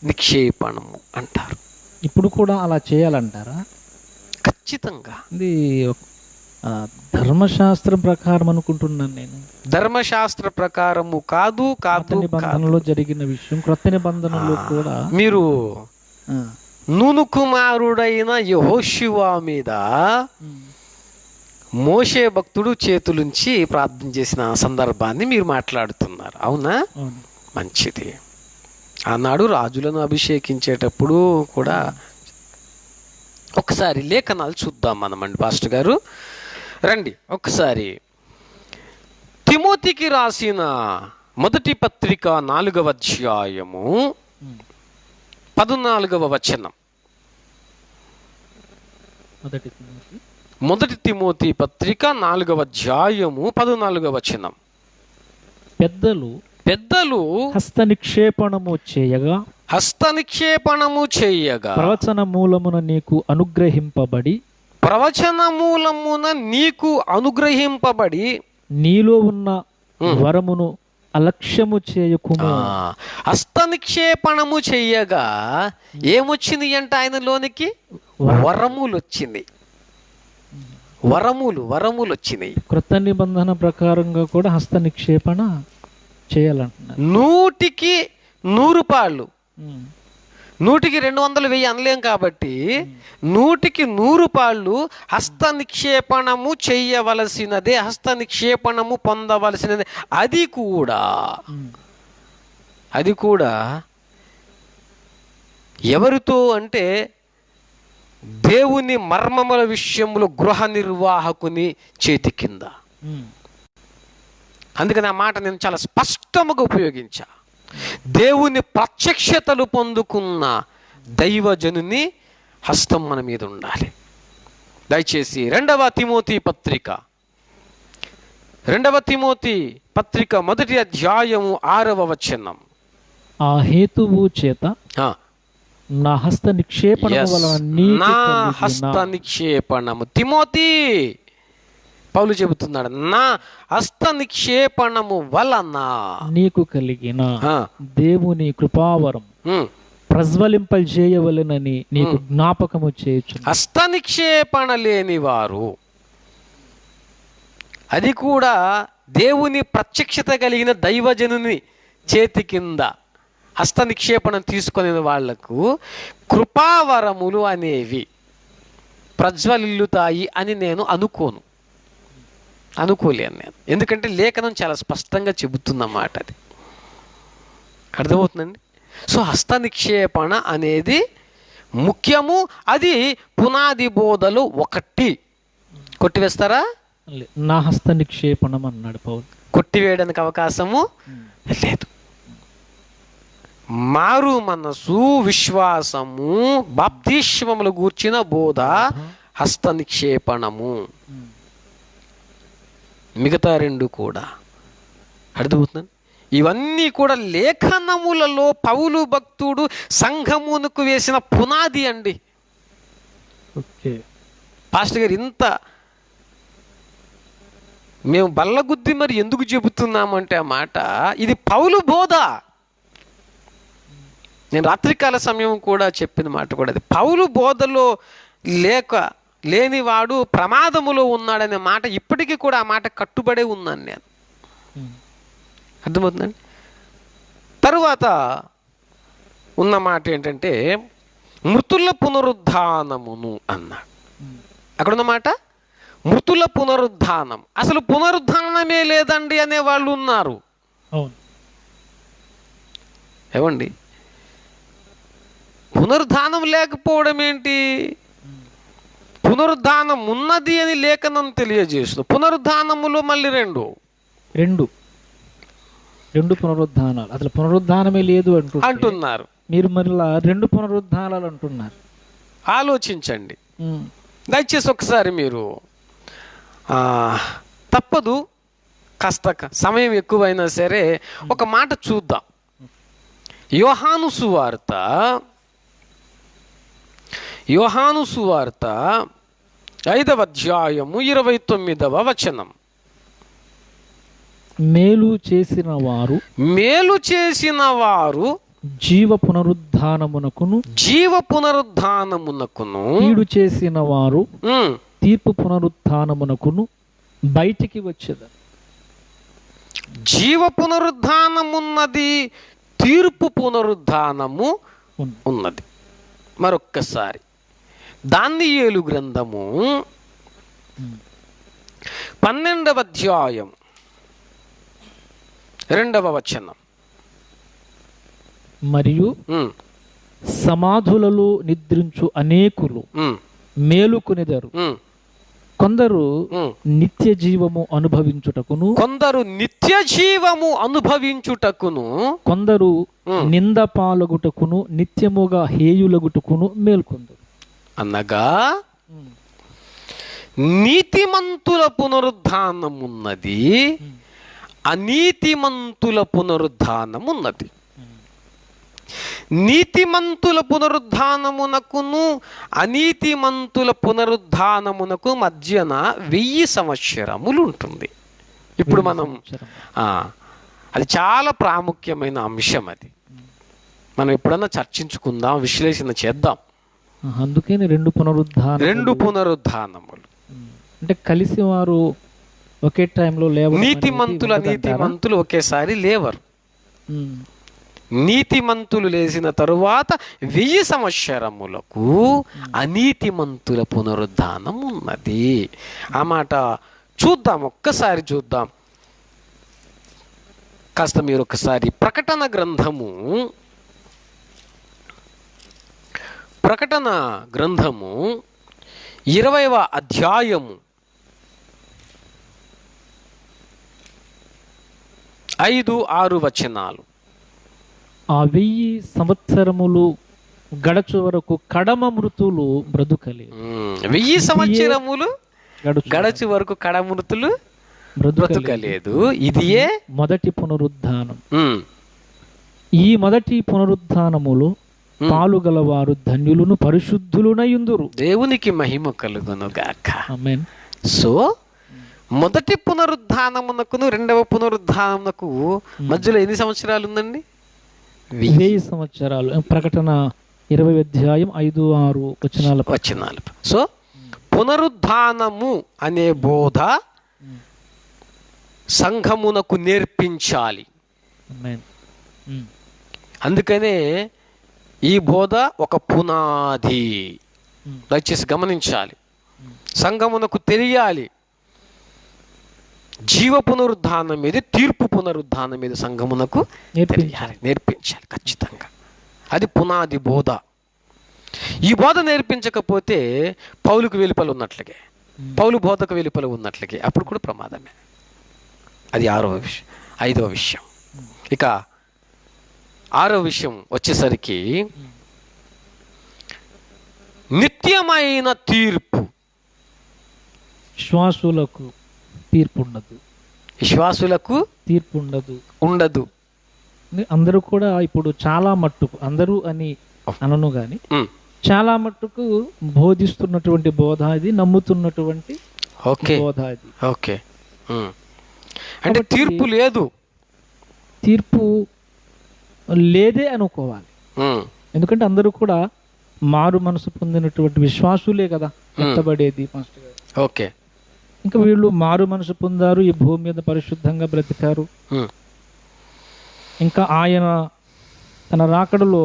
నిక్షేపణము అంటారు. ఇప్పుడు కూడా అలా చేయాలంటారా? ఖచ్చితంగా. ఇది ధర్మశాస్త్రం ప్రకారం అనుకుంటున్నాను నేను. ధర్మశాస్త్ర ప్రకారము కాదు. నిబంధనలో జరిగిన విషయం. క్రొత్త నిబంధనలో కూడా మీరు నూను కుమారుడైన యెహోషువ మీద మోషే భక్తుడు చేతులుంచి ప్రార్థన చేసిన సందర్భాన్ని మీరు మాట్లాడుతున్నారు. అవునా? మంచిది. ఆనాడు రాజులను అభిషేకించేటప్పుడు కూడా ఒకసారి లేఖనాలు చూద్దాం మనమండి. పాస్టర్ గారు రండి ఒకసారి. తిమోతికి రాసిన మొదటి పత్రిక 4వ అధ్యాయము 14వ వచనం. మొదటి తిమోతి పత్రిక 4వ అధ్యాయము 14వ వచనం. పెద్దలు హస్త నిక్షేపణము చేయగా ప్రవచన మూలమున నీకు అనుగ్రహింపబడి నీలో ఉన్న వరమును అలక్ష్యము చేయకుము. హస్త నిక్షేపణము చెయ్యగా ఏమొచ్చింది అంటే ఆయనలోనికి వరములు వచ్చింది. వరములు వచ్చినాయి. క్రొత్త నిబంధన ప్రకారంగా కూడా హస్త నిక్షేపణ చేయాలంటున్నారు. 100కి 100 పాళ్ళు, 100కి 200 1000 అనలేం కాబట్టి 100కి 100 పాళ్ళు హస్త నిక్షేపణము చెయ్యవలసినదే, హస్త నిక్షేపణము పొందవలసినదే. అది కూడా ఎవరితో అంటే దేవుని మర్మముల విషయంలో గృహ నిర్వాహకుని చేతి కింద. అందుకని ఆ మాట నేను చాలా స్పష్టంగా ఉపయోగించా. దేవుని ప్రత్యక్షతలు పొందుకున్న దైవజనుని హస్తం మన మీద ఉండాలి. దయచేసి 2వ తిమోతి పత్రిక 1వ అధ్యాయము 6వ వచనం. ఆ హేతువు చేత నా హస్త నిక్షేపణము తిమోతి పౌలు చెబుతున్నాడు, నా హస్త నిక్షేపణము వలన నీకు కలిగిన దేవుని కృపావరం ప్రజ్వలింపజేయవలెనని నీకు జ్ఞాపకము చేయొచ్చు. హస్త నిక్షేపణ లేని వారు, అది కూడా దేవుని ప్రత్యక్షత కలిగిన దైవజనుని చేతి కింద హస్త నిక్షేపణం తీసుకునే వాళ్లకు కృపావరములు అనేవి ప్రజ్వలిల్లుతాయి అని నేను అనుకోలేను నేను. ఎందుకంటే లేఖనం చాలా స్పష్టంగా చెబుతున్నమాట. అది అర్థమవుతుందండి. సో హస్త నిక్షేపణ అనేది ముఖ్యము. అది పునాది బోధలు 1. కొట్టివేస్తారా? నా హస్త నిక్షేపణం అన్నాడు పౌలు. కొట్టివేయడానికి అవకాశము లేదు. మారు మనసు, విశ్వాసము, బాప్తిస్మములు గూర్చిన బోధ, హస్త నిక్షేపణము. మిగతా రెండు కూడా అర్థమవుతుంది. ఇవన్నీ కూడా లేఖనములలో పౌలు భక్తుడు సంఘమునకు వేసిన పునాది అండి. ఓకే పాస్టర్ గారు, ఇంత మేము బల్లగుద్ది మరి ఎందుకు చెబుతున్నామంటే ఆ మాట, ఇది పౌలు బోధ. నేను రాత్రికాల సమయం కూడా చెప్పిన మాట కూడా అది. పౌలు బోధలో లేనివాడు ప్రమాదములో ఉన్నాడనే మాట ఇప్పటికీ కూడా ఆ మాట కట్టుబడే ఉన్నాను నేను. అర్థమవుతుందండి. తరువాత ఉన్న మాట ఏంటంటే మృతుల పునరుద్ధానమును అన్నాడు. అక్కడ ఉన్నమాట మృతుల పునరుద్ధానం. అసలు పునరుద్ధానమే లేదండి అనే వాళ్ళు ఉన్నారు. ఏమండి, పునరుద్ధానం లేకపోవడం ఏంటి? పునరుద్ధానం ఉన్నది అని లేఖనం తెలియజేస్తుంది. పునరుద్ధానములో మళ్ళీ రెండు పునరుద్ధానాలు. అసలు పునరుద్ధానమే లేదు అంటున్నారు మీరు. మరలా రెండు పునరుద్ధానాలు అంటున్నారు. ఆలోచించండి దయచేసి ఒకసారి మీరు. తప్పదు, కాస్త సమయం ఎక్కువైనా సరే ఒక మాట చూద్దాం. యోహాను సువార్త 5వ అధ్యాయము 29వ వచనం. మేలు చేసిన వారు జీవ పునరుద్ధానమునకును కీడు చేసిన వారు తీర్పు పునరుద్ధానమునకును బయటికి వచ్చేది. జీవ పునరుద్ధానమున్నది, తీర్పు పునరుద్ధానము ఉన్నది. మరొక్కసారి దానియేలు గ్రంథము 12వ అధ్యాయం 2వ వచనం. మరియు సమాధులలో నిద్రించు అనేకులు మేలుకొనెదరు. కొందరు నిత్య జీవము అనుభవించుటకును కొందరు నింద పాలగుటకును నిత్యముగా హేయులగుటకును మేల్కొందరు. అనగా నీతిమంతుల పునరుద్ధానమున్నది, అనీతిమంతుల పునరుద్ధానమున్నది. నీతిమంతుల పునరుద్ధానమునకును అనీతిమంతుల పునరుద్ధానమునకు మధ్యన 1000 సంవత్సరములు ఉంటుంది. ఇప్పుడు మనం అది చాలా ప్రాముఖ్యమైన అంశం. అది మనం ఎప్పుడన్నా చర్చించుకుందాం, విశ్లేషణ చేద్దాం. అందుకని రెండు పునరుద్ధానములు అంటే కలిసి వారు ఒకే టైంలో లేవరు. నీతిమంతులు ఒకేసారి లేవరు. నీతిమంతులు లేచిన తరువాత 1000 సంవత్సరములకు అనీతిమంతుల పునరుద్ధానం ఉన్నది. ఆ మాట చూద్దాం, ఒక్కసారి చూద్దాం. కాస్త మీరు ఒకసారి ప్రకటన గ్రంథము 20వ అధ్యాయము 5-6 వచనాలు. ఆ 1000 సంవత్సరములు గడచు వరకు కడమ మృతులు బ్రతుకలేదు. 1000 సంవత్సరములు గడచు వరకు కడమృతులు బ్రతుకలేదు. ఇదియే మొదటి పునరుద్ధానం. ఈ మొదటి పునరుద్ధానములో పాలుగలవారు ధన్యులను పరిశుద్ధులునయుందురు. దేవునికి మహిమ కలుగును గాక. ఆమేన్. సో మొదటి పునరుద్ధానమునకును రెండవ పునరుద్ధానమునకు మధ్యలో ఎన్ని సంవత్సరాలు ఉందండి? 1000 సంవత్సరాలు. ప్రకటన 20వ అధ్యాయం 5-6 వచనాలు. సో పునరుద్ధానము అనే బోధ సంఘమునకు నేర్పించాలి. అందుకనే ఈ బోధ ఒక పునాది. దయచేసి గమనించాలి. సంఘమునకు తెలియాలి జీవ పునరుద్ధానం మీద, తీర్పు పునరుద్ధానం మీద సంఘమునకు నేర్పించాలి ఖచ్చితంగా. అది పునాది బోధ. ఈ బోధ నేర్పించకపోతే పౌలుకు వెలుపల ఉన్నట్లకే, పౌలు బోధకు వెలుపల ఉన్నట్లకే, అప్పుడు కూడా ప్రమాదమే. అది 5వ విషయం. ఇక 6వ విషయం వచ్చేసరికి నిత్యమైన తీర్పు. విశ్వాసులకు తీర్పు ఉండదు. విశ్వాసులకు తీర్పు ఉండదు. అందరూ కూడా ఇప్పుడు చాలా మట్టుకు, అందరూ అని అనను గాని చాలా మట్టుకు బోధిస్తున్నటువంటి బోధ ఇది, నమ్ముతున్నటువంటి బోధ ఇది. ఓకే, అంటే తీర్పు లేదు, తీర్పు లేదే అనుకోవాలి. ఎందుకంటే అందరూ కూడా మారు మనసు పొందినటువంటి విశ్వాసులే కదా ఎత్తబడేది మాస్టర్ గారు. ఓకే, ఇంకా వీళ్ళు మారు మనసు పొందారు, ఈ భూమి మీద పరిశుద్ధంగా బ్రతికారు. ఇంకా ఆయన తన రాకడలో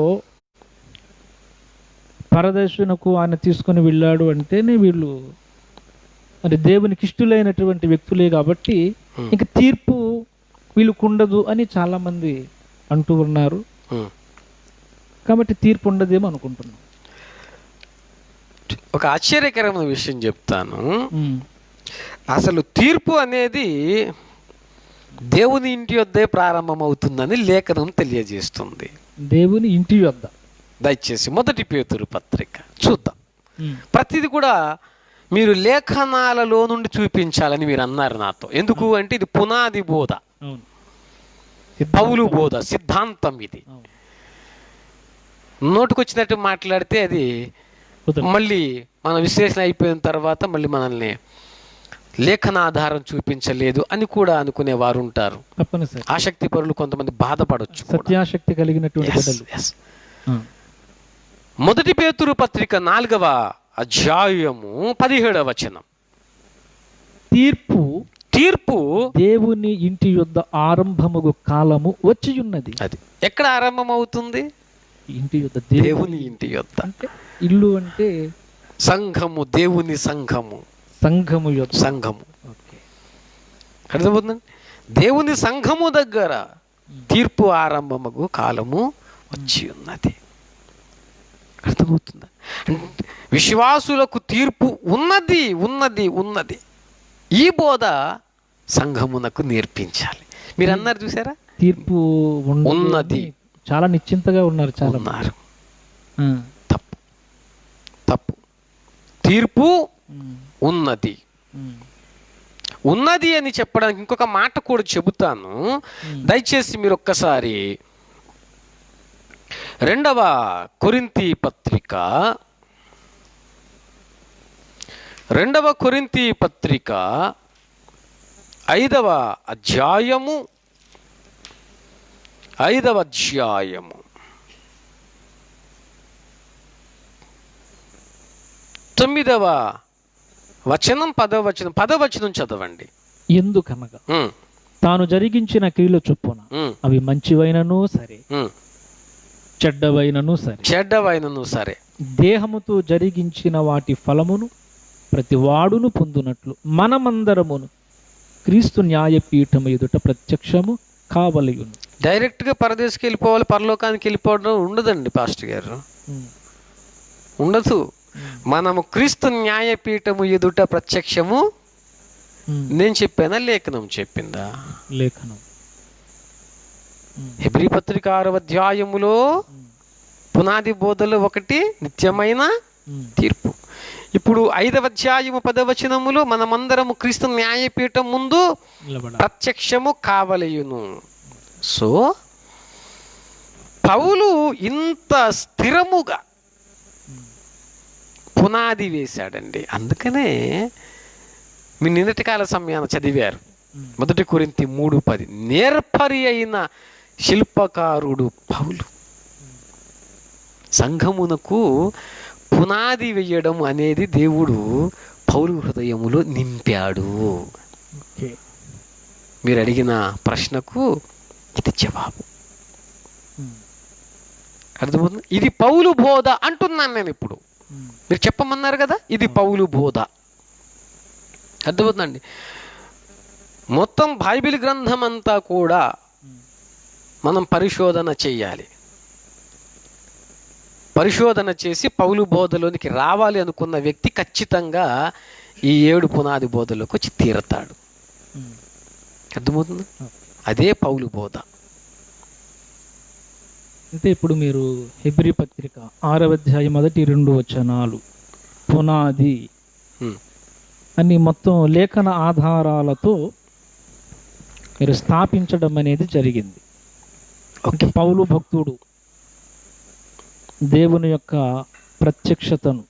పరదర్శనకు ఆయన తీసుకొని వెళ్ళాడు అంటేనే వీళ్ళు మరి దేవునికి ఇష్టలైనటువంటి వ్యక్తులే కాబట్టి ఇంకా తీర్పు వీళ్ళకు ఉండదు అని చాలా మంది అంటూ ఉన్నారు. కాబట్టి తీర్పు ఉండదేమో అనుకుంటున్నాం. ఒక ఆశ్చర్యకరమైన విషయం చెప్తాను. అసలు తీర్పు అనేది దేవుని ఇంటి వద్దే ప్రారంభమవుతుందని లేఖనం తెలియజేస్తుంది. దేవుని ఇంటి వద్ద. దయచేసి 1 పేతురు పత్రిక చూద్దాం. ప్రతిది కూడా మీరు లేఖనాలలో నుండి చూపించాలని మీరు అన్నారు నాతో. ఎందుకు అంటే ఇది పునాది బోధ, పౌలు బోధ, సిద్ధాంతం. ఇది నోటుకొచ్చినట్టు మాట్లాడితే అది మళ్ళీ మన విశ్లేషణ అయిపోయిన తర్వాత మళ్ళీ మనల్ని లేఖనాధారం చూపించలేదు అని కూడా అనుకునే వారు ఉంటారు. ఆసక్తి పరులు కొంతమంది బాధపడవచ్చు. సత్యాసక్తి కలిగినటువంటి 1 పేతురు పత్రిక 4వ అధ్యాయము 17వ వచనం. తీర్పు దేవుని ఇంటి యొద్ద ఆరంభము కాలము వచ్చి ఉన్నది. అది ఎక్కడ ఆరంభం అవుతుంది? ఇంటి యొద్ద, దేవుని ఇంటి యొద్ద. అంటే ఇల్లు అంటే సంఘము, దేవుని సంఘము, సంఘము. అర్థమవుతుందండి? దేవుని సంఘము దగ్గర తీర్పు ఆరంభమగు కాలము వచ్చి ఉన్నది. అర్థమవుతుందా? అంటే విశ్వాసులకు తీర్పు ఉన్నది. ఈ బోధ సంఘమునకు నేర్పించాలి. మీరు అన్నారు చూసారా, తీర్పు ఉన్నది. చాలా నిశ్చింతగా ఉన్నారు, చాలా ఉన్నారు. తప్పు. తీర్పు ఉన్నది అని చెప్పడానికి ఇంకొక మాట కూడా చెబుతాను. దయచేసి మీరు ఒక్కసారి 2వ కొరింథీ పత్రిక 5వ అధ్యాయము 9వ వచనం 10వ వచనం చదవండి. ఎందుకనగా తాను జరిగించిన క్రియల చొప్పున అవి మంచివైనను సరే, చెడ్డవైనను సరే దేహముతో జరిగించిన వాటి ఫలమును ప్రతి వాడును పొందునట్లు మనమందరమును క్రీస్తు న్యాయపీఠము ఎదుట ప్రత్యక్షము కావలయును. డైరెక్ట్గా పరదేశకి వెళ్ళిపోవాలి, పరలోకానికి వెళ్ళిపోవడం ఉండదండి పాస్టర్ గారు, ఉండదు. మనము క్రీస్తు న్యాయపీఠము ఎదుట ప్రత్యక్షము. నేను చెప్పానా, లేఖనం చెప్పిందా? లేఖనం. హెబ్రీ పత్రిక 6వ అధ్యాయములో పునాది బోధలో ఒకటి నిత్యమైన తీర్పు. ఇప్పుడు 5వ అధ్యాయము 10వ వచనములో మనమందరము క్రీస్తు న్యాయపీఠం ముందు ప్రత్యక్షము కావలయును. సో పౌలు ఇంత స్థిరముగా పునాది వేశాడండి. అందుకనే మీ నిన్నటి కాల సమయాన్ని చదివారు 1 కొరింథీ 3:10. నేర్పరి అయిన శిల్పకారుడు పౌలు సంఘమునకు పునాది వేయడం అనేది దేవుడు పౌలు హృదయములో నింపాడు. మీరు అడిగిన ప్రశ్నకు ఇది జవాబు. అర్థమవుతుంది? ఇది పౌలు బోధ అంటున్నాను నేను. ఇప్పుడు మీరు చెప్పమన్నారు కదా, ఇది పౌలు బోధ. అర్థమవుతుందండి? మొత్తం బైబిల్ గ్రంథం అంతా కూడా మనం పరిశోధన చేయాలి. పరిశోధన చేసి పౌలు బోధలోనికి రావాలి అనుకున్న వ్యక్తి ఖచ్చితంగా ఈ 7 పునాది బోధలోకి వచ్చి తీరతాడు. అర్థమవుతుంది? అదే పౌలు బోధ. అంటే ఇప్పుడు మీరు హెబ్రీ పత్రిక 6వ అధ్యాయం 1-2 వచనాలు పునాది ఉమ్. అని మొత్తం లేఖన ఆధారాలతో మీరు స్థాపించడం అనేది జరిగింది. అంటే ఓకే. పౌలు భక్తుడు దేవుని యొక్క ప్రత్యక్షతను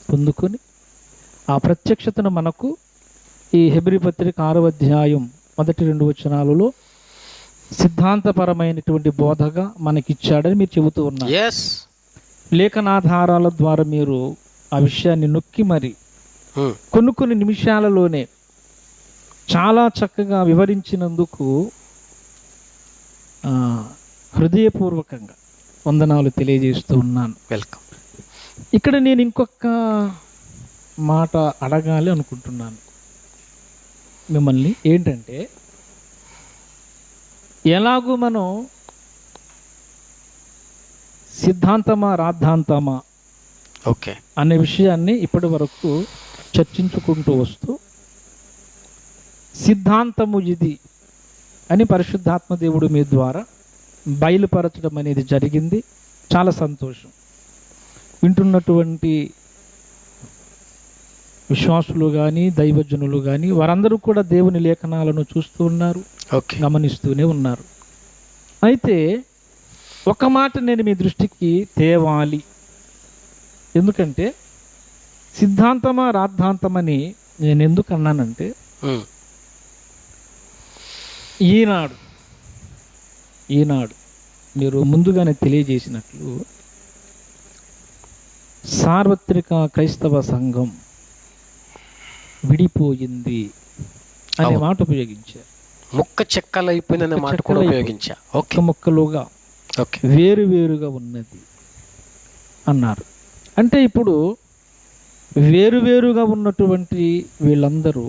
పొందుకొని ఆ ప్రత్యక్షతను మనకు ఈ హెబ్రీ పత్రిక 6వ అధ్యాయం 1-2 వచనాలలో సిద్ధాంతపరమైనటువంటి బోధగా మనకిచ్చాడని మీరు చెబుతూ ఉన్నారు. ఎస్. లేఖనాధారాల ద్వారా మీరు ఆ విషయాన్ని నొక్కి మరి కొన్ని నిమిషాలలోనే చాలా చక్కగా వివరించినందుకు హృదయపూర్వకంగా వందనాలు తెలియజేస్తూ ఉన్నాను. వెల్కమ్. ఇక్కడ నేను ఇంకొక మాట అడగాలి అనుకుంటున్నాను మిమ్మల్ని. ఏంటంటే, ఎలాగూ మనం సిద్ధాంతమా రాద్ధాంతమా ఓకే అనే విషయాన్ని ఇప్పటి వరకు చర్చించుకుంటూ వస్తూ సిద్ధాంతము ఇది అని పరిశుద్ధాత్మ దేవుడు మీ ద్వారా బయలుపరచడం అనేది జరిగింది. చాలా సంతోషం. వింటున్నటువంటి విశ్వాసులు కానీ దైవజనులు కానీ వారందరూ కూడా దేవుని లేఖనాలను చూస్తూ ఉన్నారు, ఓకే, గమనిస్తూనే ఉన్నారు. అయితే ఒక మాట నేను మీ దృష్టికి తేవాలి. ఎందుకంటే సిద్ధాంతమా రాద్ధాంతమని నేను ఎందుకు అన్నానంటే, ఈనాడు మీరు ముందుగానే తెలియజేసినట్లు సార్వత్రిక క్రైస్తవ సంఘం విడిపోయింది అనే మాట ఉపయోగించారు. ముక్క చెక్కలైపోయిందనే మాట కూడా ఉపయోగించా. ఓకే, ముక్కలుగా ఓకే, వేరువేరుగా ఉన్నది అన్నారు. అంటే ఇప్పుడు వేరువేరుగా ఉన్నటువంటి వీళ్ళందరూ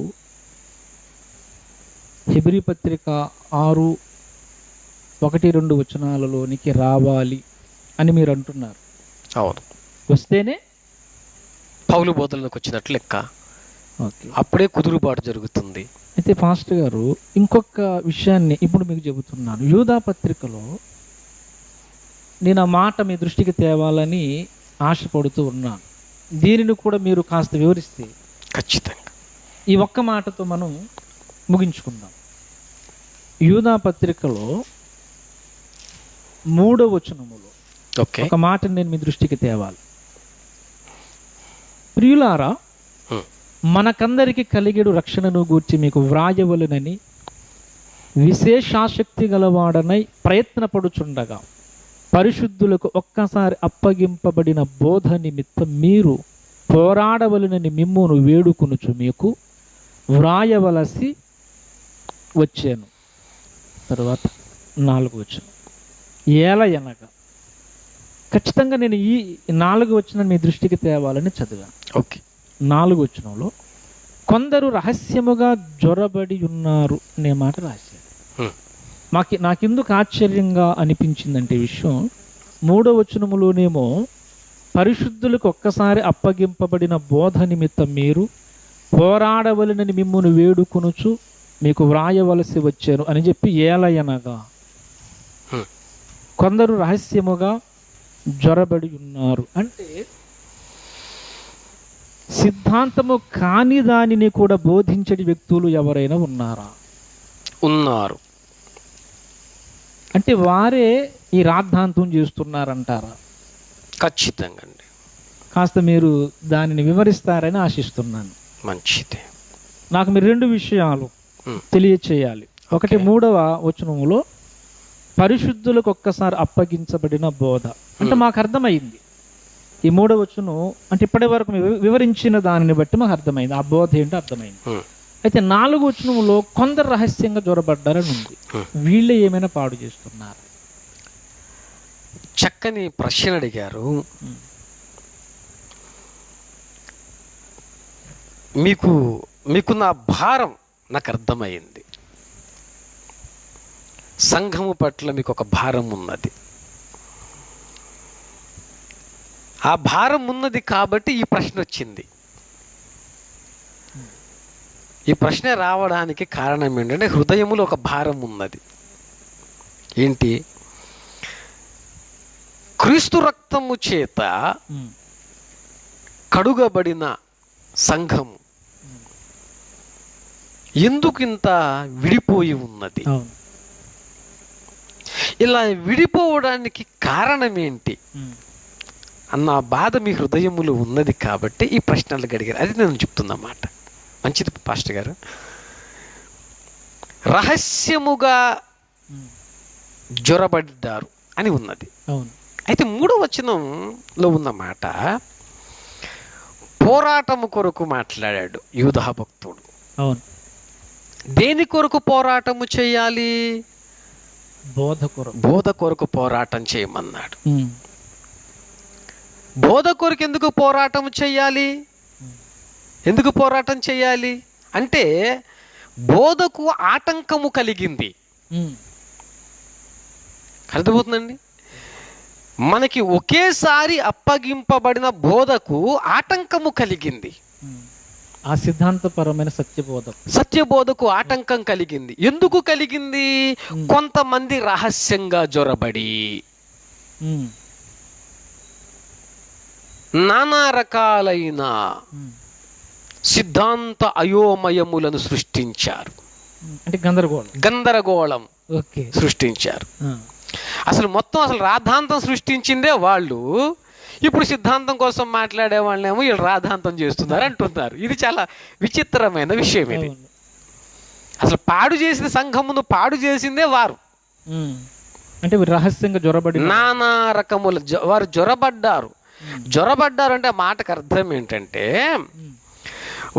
హెబ్రీ పత్రిక 6:1-2 వచనాలలోనికి రావాలి అని మీరు అంటున్నారు. అవును, వస్తేనే పౌలు బోధనలోకి వచ్చినట్లు లెక్క. ఓకే, అప్పుడే కుదురుబాటు జరుగుతుంది. అయితే పాస్టర్ గారు ఇంకొక విషయాన్ని ఇప్పుడు మీకు చెబుతున్నాను. యూదా పత్రికలో నేను ఆ మాట మీ దృష్టికి తేవాలని ఆశపడుతూ ఉన్నాను. దీనిని కూడా మీరు కాస్త వివరిస్తే ఖచ్చితంగా ఈ ఒక్క మాటతో మనం ముగించుకుందాం. యూదా పత్రికలో 3వ వచనములో ఓకే ఒక మాటను నేను మీ దృష్టికి తేవాలి. ప్రియులారా, మనకందరికి కలిగేడు రక్షణను గూర్చి మీకు వ్రాయవలెనని విశేషాసక్తి గలవాడనై ప్రయత్నపడుచుండగా పరిశుద్ధులకు ఒక్కసారి అప్పగింపబడిన బోధ నిమిత్తం మీరు పోరాడవలెనని మిమ్మును వేడుకొనుచు మీకు వ్రాయవలసి వచ్చాను. తర్వాత 4వ వచనం, ఏలయనగా ఖచ్చితంగా నేను ఈ 4వ వచనం మీ దృష్టికి తేవాలని చదివాను. ఓకే, 4వ వచనంలో కొందరు రహస్యముగా జ్వరబడి ఉన్నారు అనే మాట రాశారు. నాకెందుకు ఆశ్చర్యంగా అనిపించిందంటే విషయం, 3వ వచనములోనేమో పరిశుద్ధులకు ఒక్కసారి అప్పగింపబడిన బోధ నిమిత్తం మీరు పోరాడవలనని మిమ్మును వేడుకొనుచు మీకు వ్రాయవలసి వచ్చాను అని చెప్పి ఏలయనగా కొందరు రహస్యముగా జ్వరబడి ఉన్నారు అంటే సిద్ధాంతము కాని దానిని కూడా బోధించే వ్యక్తులు ఎవరైనా ఉన్నారా? ఉన్నారు. అంటే వారే ఈ రాద్ధాంతం చేస్తున్నారంటారా? ఖచ్చితంగా అండి. కాస్త మీరు దానిని వివరిస్తారని ఆశిస్తున్నాను. మంచిది. నాకు మీరు 2 విషయాలు తెలియచేయాలి. ఒకటి, 3వ వచనములో పరిశుద్ధులకు ఒక్కసారి అప్పగించబడిన బోధ అంటే మాకు అర్థమైంది. ఈ 3వ వచనం అంటే ఇప్పటి వరకు వివరించిన దానిని బట్టి మాకు అర్థమైంది, ఆ బోధ ఏంటో అర్థమైంది. అయితే 4వ వచనంలో కొందరు రహస్యంగా జ్వరబడ్డారని ఉంది. వీళ్ళే ఏమైనా పాడు చేస్తున్నారు? చక్కని ప్రశ్న అడిగారు. మీకు నా భారం నాకు అర్థమైంది. సంఘము పట్ల మీకు ఒక భారం ఉన్నది. ఆ భారం ఉన్నది కాబట్టి ఈ ప్రశ్న వచ్చింది. ఈ ప్రశ్న రావడానికి కారణం ఏంటంటే హృదయములో ఒక భారం ఉన్నది. ఏంటి? క్రీస్తు రక్తము చేత కడుగబడిన సంఘము ఎందుకింత విడిపోయి ఉన్నది? ఇలా విడిపోవడానికి కారణం ఏంటి అన్న బాధ మీ హృదయములో ఉన్నది కాబట్టి ఈ ప్రశ్నలు అడిగారు. అది నేను చెప్తున్నమాట. మంచిది పాస్టర్ గారు. రహస్యముగా జ్వరబడ్డారు అని ఉన్నది. అయితే 3వ వచనంలో ఉన్న మాట పోరాటము కొరకు మాట్లాడాడు యూదా భక్తుడు. దేని కొరకు పోరాటము చేయాలి? బోధ కొరకు పోరాటం చేయమన్నాడు. బోధ కొరకు ఎందుకు పోరాటం చేయాలి? ఎందుకు పోరాటం చేయాలి అంటే బోధకు ఆటంకము కలిగింది. అర్థమవుతుందండి? మనకి ఒకేసారి అప్పగింపబడిన బోధకు ఆటంకము కలిగింది. ఆ సిద్ధాంతపరమైన సత్యబోధకు ఆటంకం కలిగింది. ఎందుకు కలిగింది? కొంతమంది రహస్యంగా జ్వరబడి నానా రకాలైన సిద్ధాంత అయోమయములను సృష్టించారు. అంటే గందరగోళం సృష్టించారు. అసలు రాద్ధాంతం సృష్టించిందే వాళ్ళు. ఇప్పుడు సిద్ధాంతం కోసం మాట్లాడే వాళ్ళేమో వీళ్ళు రాద్ధాంతం చేస్తున్నారు అంటున్నారు. ఇది చాలా విచిత్రమైన విషయం. ఇది అసలు పాడు చేసిన సంఘమును పాడు చేసిందే వారు. అంటే రహస్యంగా జ్వరబడి నానా రకముల వారు జ్వరబడ్డారు అంటే ఆ మాటకు అర్థం ఏంటంటే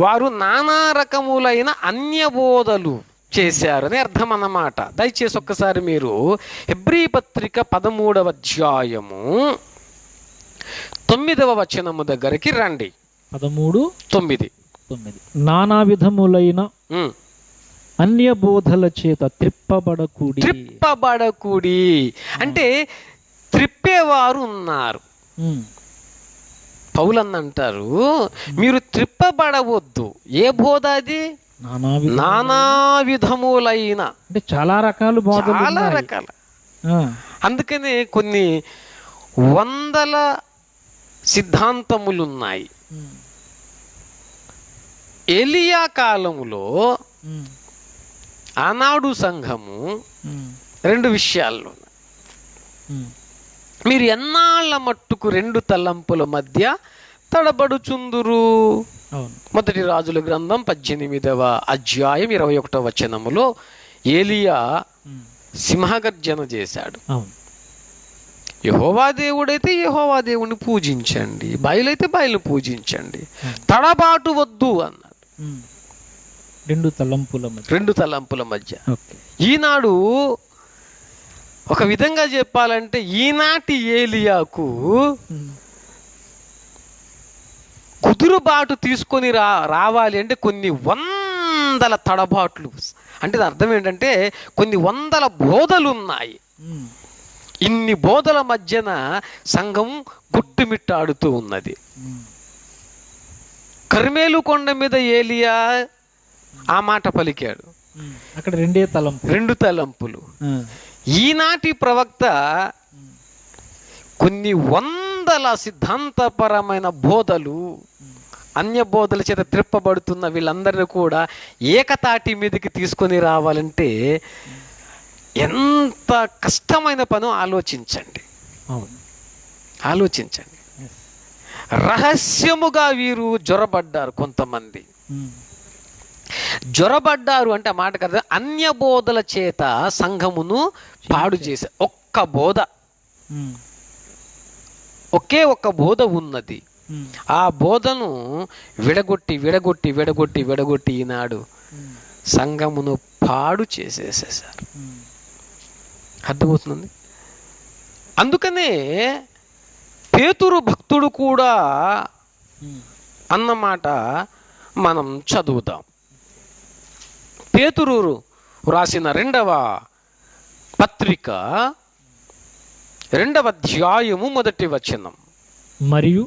వారు నానా రకములైన అన్యబోధలు చేశారు అని అర్థం అన్నమాట. దయచేసి ఒక్కసారి మీరు హెబ్రీ పత్రిక 13వ అధ్యాయము 9వ వచనము దగ్గరికి రండి. 13:9. నానా విధములైన అన్య బోధల చేత త్రిప్పబడకూడి అంటే త్రిప్పేవారు ఉన్నారు. పౌలన్న అంటారు మీరు త్రిప్పబడవద్దు. ఏ బోధ అది? నానా విధములైన అంటే చాలా రకాల. అందుకనే కొన్ని వందల సిద్ధాంతములున్నాయి. ఎలియా కాలములో ఆనాడు సంఘము 2 విషయాల్లో మీరు ఎన్నాళ్ళ మట్టుకు 2 తలంపుల మధ్య తడబడుచుందురు. మొదటి రాజుల గ్రంథం 18వ అధ్యాయం 21వ వచనములో ఏలియా సింహగర్జన చేశాడు. యెహోవా దేవుడైతే యెహోవా దేవుని పూజించండి, బయలైతే బయలు పూజించండి, తడబాటు వద్దు అన్నాడు. 2 తలంపుల మధ్య. ఈనాడు ఒక విధంగా చెప్పాలంటే ఈనాటి ఏలియాకు కుదురుబాటు తీసుకొని రావాలి అంటే కొన్ని వందల తడబాట్లు. అంటే అర్థం ఏంటంటే కొన్ని వందల బోధలు ఉన్నాయి. ఇన్ని బోధల మధ్యన సంఘం కొట్టుమిట్టాడుతూ ఉన్నది. కర్మేలు కొండ మీద ఏలియా ఆ మాట పలికాడు. అక్కడ 2 తలంపులు. ఈనాటి ప్రవక్త కొన్ని వందల సిద్ధాంతపరమైన బోధలు అన్య బోధల చేత త్రిప్పబడుతున్న వీళ్ళందరినీ కూడా ఏకతాటి మీదకి తీసుకొని రావాలంటే ఎంత కష్టమైన పనో ఆలోచించండి. రహస్యముగా వీరు జ్వరబడ్డారు. కొంతమంది జ్వరబడ్డారు అంటే ఆ మాట కదా, అన్య బోధల చేత సంఘమును పాడు చేసే ఒక్క బోధ, ఒకే ఒక్క బోధ ఉన్నది. ఆ బోధను విడగొట్టి ఈనాడు సంఘమును పాడు చేసేసేసారు. అర్థమవుతుంది? అందుకనే పేతురు భక్తుడు కూడా అన్నమాట మనం చదువుదాం. పేతురు రాసిన 2వ పత్రిక 2వ అధ్యాయము 1వ వచనం. మరియు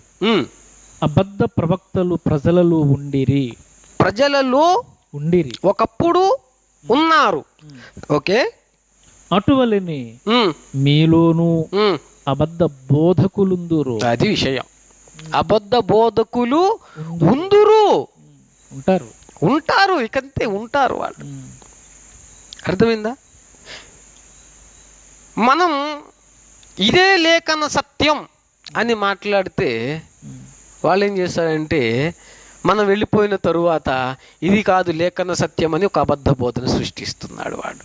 అబద్ధ ప్రవక్తలు ప్రజలలో ఉండిరి ఒకప్పుడు ఉన్నారు. ఓకే, అటువలనే మీలోను అబద్ధ బోధకులుందురు. అది విషయం. అబద్ధ బోధకులు ఉందురు, ఉంటారు, ఇకంతే ఉంటారు వాళ్ళు. అర్థమైందా? మనం ఇదే లేఖన సత్యం అని మాట్లాడితే వాళ్ళు ఏం చేస్తారంటే, మనం వెళ్ళిపోయిన తరువాత ఇది కాదు లేఖన సత్యం అని ఒక అబద్ధ బోధన సృష్టిస్తున్నాడు వాడు.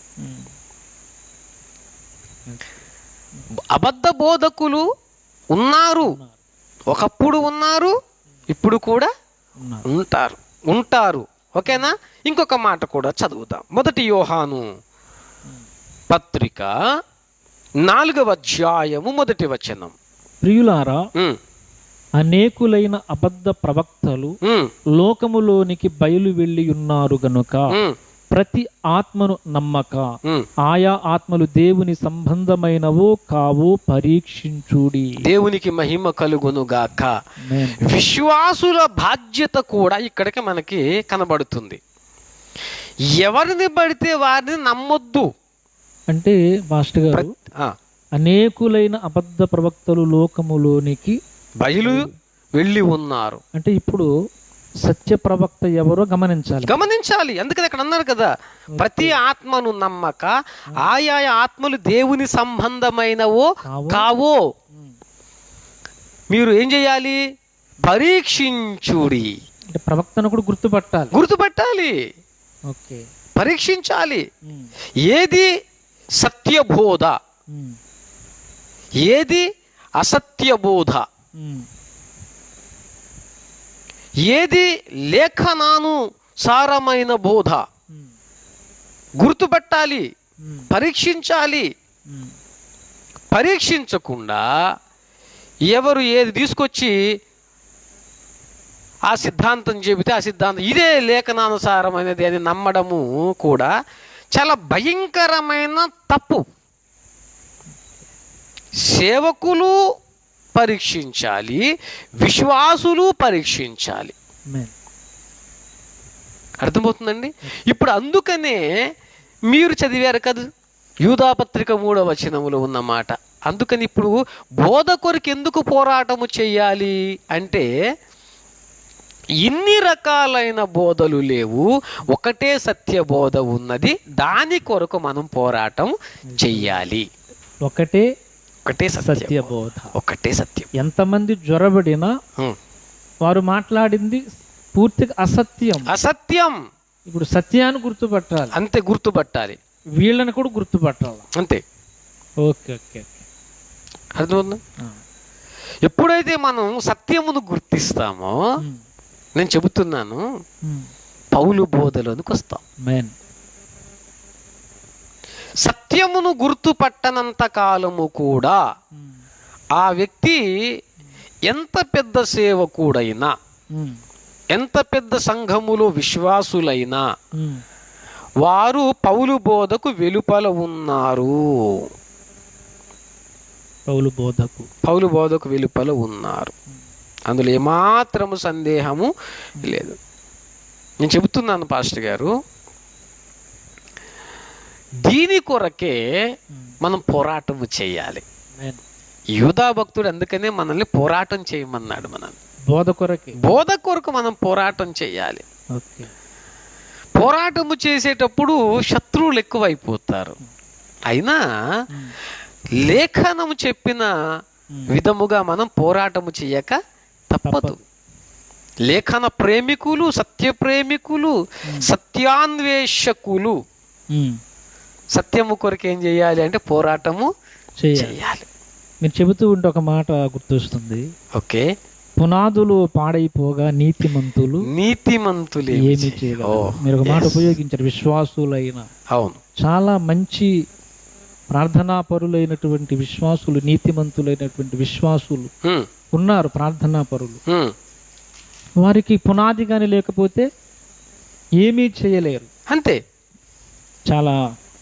అబద్ధ బోధకులు ఉన్నారు, ఒకప్పుడు ఉన్నారు, ఇప్పుడు కూడా ఉంటారు. ఓకేనా? ఇంకొక మాట కూడా చదువుదాం. 1 యోహాను పత్రిక 4వ అధ్యాయము 1వ వచనం. ప్రియులారా, అనేకులైన అబద్ధ ప్రవక్తలు లోకములోనికి బయలు వెళ్ళి ఉన్నారు గనుక ప్రతి ఆత్మను నమ్మక ఆయా ఆత్మలు దేవుని సంబంధమైనవో కావో పరీక్షించుడి. దేవునికి మహిమ కలుగును గాక. విశ్వాసుల బాధ్యత కూడా ఇక్కడికి మనకి కనబడుతుంది. ఎవరిని పడితే వారిని నమ్మొద్దు అంటే మాస్టర్ గారు, అనేకులైన అబద్ధ ప్రవక్తలు లోకములోనికి బయలు వెళ్ళి ఉన్నారు అంటే ఇప్పుడు సత్య ప్రవక్త ఎవరో గమనించాలి. అందుకని అక్కడ అన్నారు కదా, ప్రతి ఆత్మను నమ్మక ఆయా ఆత్మలు దేవుని సంబంధమైనవో కావో మీరు ఏం చేయాలి? పరీక్షించుడి. అంటే ప్రవక్తను కూడా గుర్తుపట్టాలి. ఓకే, పరీక్షించాలి. ఏది సత్యబోధ, ఏది అసత్యబోధ, ఏది లేఖనానుసారమైన బోధ గుర్తుపట్టాలి, పరీక్షించాలి. పరీక్షించకుండా ఎవరు ఏది తీసుకొచ్చి ఆ సిద్ధాంతం చెబితే ఆ సిద్ధాంతం ఇదే లేఖనానుసారమైనది అని నమ్మడము కూడా చాలా భయంకరమైన తప్పు. సేవకులు పరీక్షించాలి, విశ్వాసులు పరీక్షించాలి. అర్థమవుతుందండి? ఇప్పుడు అందుకనే మీరు చదివారు కదా యూదాపత్రిక 3వ వచనములో ఉన్న మాట. అందుకని ఇప్పుడు బోధకుడికి ఎందుకు పోరాటము చెయ్యాలి అంటే, ఇన్ని రకాలైన బోధలు లేవు, ఒకటే సత్య బోధ ఉన్నది, దాని కొరకు మనం పోరాటం చెయ్యాలి. ఒకటే సత్య బోధ, ఒకటే సత్యం. ఎంతమంది జ్వరబడినా వారు మాట్లాడింది పూర్తిగా అసత్యం. ఇప్పుడు సత్యాన్ని గుర్తుపట్టాలి, అంతే, గుర్తుపట్టాలి. వీళ్ళని కూడా గుర్తుపట్టాలి, అంతే. ఓకే, అర్థమవుతుందా? ఎప్పుడైతే మనం సత్యమును గుర్తిస్తామో, నేను చెబుతున్నాను, పౌలు బోధలోనికి వస్తాం. సత్యమును గుర్తుపట్టనంత కాలము కూడా ఆ వ్యక్తి ఎంత పెద్ద సేవకుడైనా, ఎంత పెద్ద సంఘములో విశ్వాసులైనా వారు పౌలు బోధకు వెలుపల ఉన్నారు. పౌలు బోధకు వెలుపల ఉన్నారు, అందులో ఏమాత్రము సందేహము లేదు. నేను చెబుతున్నాను పాస్టర్ గారు, దీని కొరకే మనం పోరాటము చేయాలి. యూదా భక్తుడు అందుకనే మనల్ని పోరాటం చేయమన్నాడు. మనల్ని బోధ కొరకు మనం పోరాటం చేయాలి. పోరాటము చేసేటప్పుడు శత్రువులు ఎక్కువైపోతారు. అయినా లేఖనము చెప్పిన విధముగా మనం పోరాటము చేయక తప్పదు. లేఖన ప్రేమికులు, సత్య ప్రేమికులు, సత్యాన్వేషకులు సత్యము కొరకు ఏం చేయాలి అంటే పోరాటము చేయాలి. మీరు చెబుతూ ఉంటే ఒక మాట గుర్తొస్తుంది. ఓకే, పునాదులు పాడైపోగా నీతిమంతులు ఏమి చేయగలరు. మీరు ఒక మాట ఉపయోగించారు, విశ్వాసులైన. అవును, చాలా మంచి ప్రార్థనా పరులైనటువంటి విశ్వాసులు, నీతిమంతులైనటువంటి విశ్వాసులు ఉన్నారు, ప్రార్థనా పరులు. వారికి పునాది కానీ లేకపోతే ఏమీ చేయలేరు, అంతే. చాలా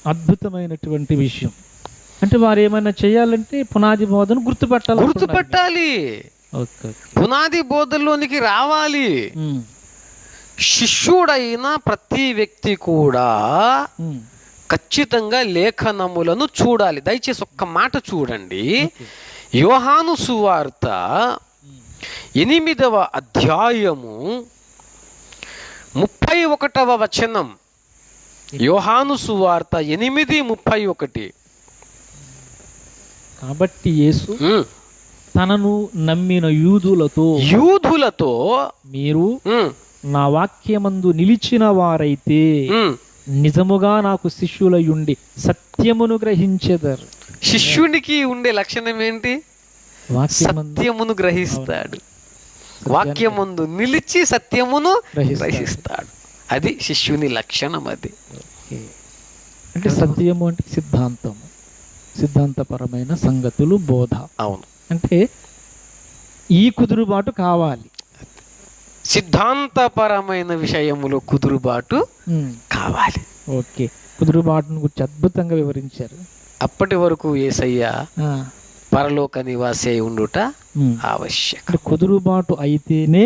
అద్భుతమైనటువంటి విషయం. అంటే వారు ఏమైనా చేయాలంటే పునాది బోధను గుర్తుపట్టాలి. పునాది బోధల్లోనికి రావాలి. శిష్యుడైన ప్రతి వ్యక్తి కూడా ఖచ్చితంగా లేఖనములను చూడాలి. దయచేసి ఒక్క మాట చూడండి. యోహాను సువార్త 8వ అధ్యాయము 31వ వచనం. యోహాను సువార్త 8:31. కాబట్టి యేసు తనను నమ్మిన యూదులతో మీరు నా వాక్యమందు నిలిచిన వారైతే నిజముగా నాకు శిష్యులయుండి సత్యమును గ్రహించెదరు. శిష్యునికి ఉండే లక్షణం ఏంటి? సత్యమును గ్రహిస్తాడు. వాక్యమందు నిలిచి సత్యమును గ్రహిస్తాడు. అది శిష్యుని లక్షణం. అది అంటే సత్యము అంటే సిద్ధాంతము, సిద్ధాంతపరమైన సంగతులు, బోధ. అవును. అంటే ఈ కుదురుబాటు కావాలి. సిద్ధాంతపరమైన విషయములో కుదురుబాటు కావాలి. ఓకే, కుదురుబాటును గురించి అద్భుతంగా వివరించారు. అప్పటి వరకు యేసయ్య పరలోక నివాసి ఉండుట ఆవశ్యకం. కుదురుబాటు అయితేనే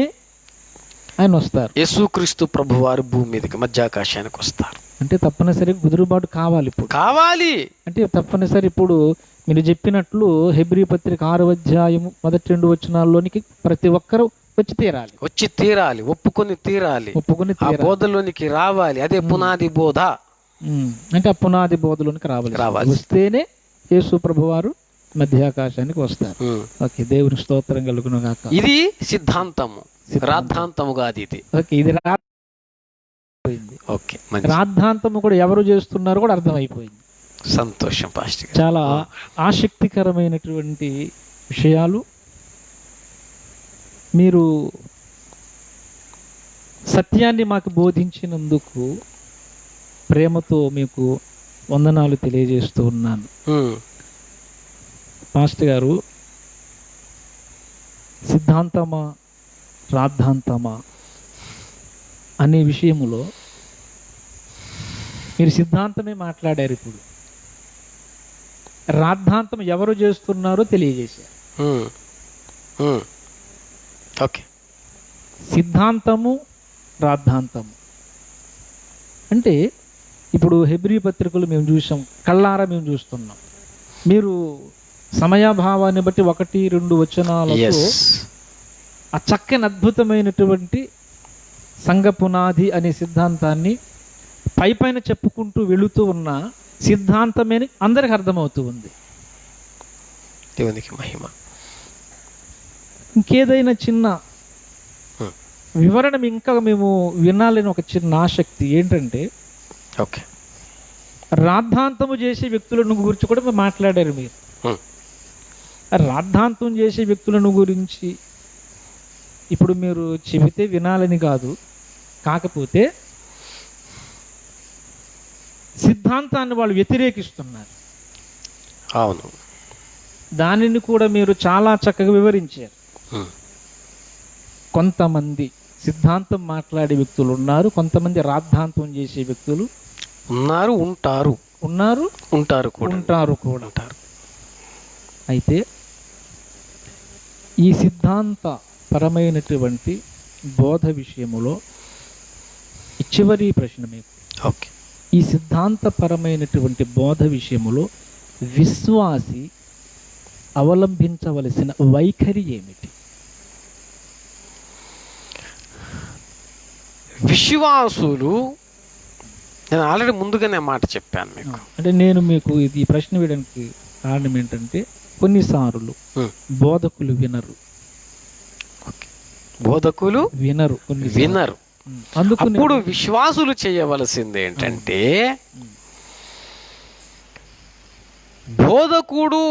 ఆయన వస్తారు. యేసుక్రీస్తు ప్రభువారు భూమి మీదకి మధ్యాకాశానికి వస్తారు. అంటే తప్పనిసరిగా కుదురుబాటు కావాలి. ఇప్పుడు కావాలి అంటే తప్పనిసరి. ఇప్పుడు మీరు చెప్పినట్లు హెబ్రీ పత్రిక 6వ అధ్యాయము 1-2 వచనాల్లోనికి ప్రతి ఒక్కరూ వచ్చి తీరాలి, ఒప్పుకొని తీరాలి, ఆ బోధలోనికి రావాలి. అదే పునాది బోధ. అంటే ఆ పునాది బోధలోనికి రావాలి. వస్తేనే యేసు ప్రభువారు మధ్యాకాశానికి వస్తారు. ఓకే, దేవుని స్తోత్రం కలుగును గాక. ఇది సిద్ధాంతము, రాద్ధాంతము కాదు ఇది. ఓకే, ఇది ఓకే, రాద్ధాంతము కూడా ఎవరు చేస్తున్నారు కూడా అర్థమైపోయింది. సంతోషం పాస్టర్. చాలా ఆసక్తికరమైనటువంటి విషయాలు. మీరు సత్యాన్ని మాకు బోధించినందుకు ప్రేమతో మీకు వందనాలు తెలియజేస్తూ ఉన్నాను. మాస్టర్ గారు, సిద్ధాంతమా రాద్ధాంతమా అనే విషయములో మీరు సిద్ధాంతమే మాట్లాడారు. ఇప్పుడు రాద్ధాంతం ఎవరు చేస్తున్నారో తెలియజేశారు. ఓకే, సిద్ధాంతము రాద్ధాంతము అంటే ఇప్పుడు హెబ్రీ పత్రికలు మేము చూసాం, కళ్ళారా మేము చూస్తున్నాం. మీరు సమయాభావాన్ని బట్టి 1-2 వచనాలతో ఆ చక్కని అద్భుతమైనటువంటి సంఘ పునాది అనే సిద్ధాంతాన్ని పైపైన చెప్పుకుంటూ వెళుతూ ఉన్న సిద్ధాంతమే అందరికి అర్థమవుతూ ఉంది. దేవునికి మహిమ. ఇంకేదైనా చిన్న వివరణ ఇంకా మేము వినాలని ఒక చిన్న ఆసక్తి ఏంటంటే, ఓకే, రాద్ధాంతము చేసే వ్యక్తులను గురించి కూడా మీరు మాట్లాడారు. మీరు రాద్ధాంతం చేసే వ్యక్తులను గురించి ఇప్పుడు మీరు చెబితే వినాలని కాదు, కాకపోతే సిద్ధాంతాన్ని వాళ్ళు వ్యతిరేకిస్తున్నారు. అవును, దానిని కూడా మీరు చాలా చక్కగా వివరించారు. కొంతమంది సిద్ధాంతం మాట్లాడే వ్యక్తులు ఉన్నారు, కొంతమంది రాద్ధాంతం చేసే వ్యక్తులు ఉంటారు కూడా. అయితే ఈ సిద్ధాంత పరమైనటువంటి బోధ విషయములో చివరి ప్రశ్న మీకు. ఓకే, ఈ సిద్ధాంతపరమైనటువంటి బోధ విషయములో విశ్వాసి అవలంబించవలసిన వైఖరి ఏమిటి? విశ్వాసులు, నేను ఆల్రెడీ ముందుగానే మాట చెప్పాను మీకు. అంటే నేను మీకు ఈ ప్రశ్న వేయడానికి కారణం ఏంటంటే, కొన్నిసార్లు బోధకులు వినరు. అప్పుడు విశ్వాసులు చేయవలసింది ఏంటంటే, బోధకుడు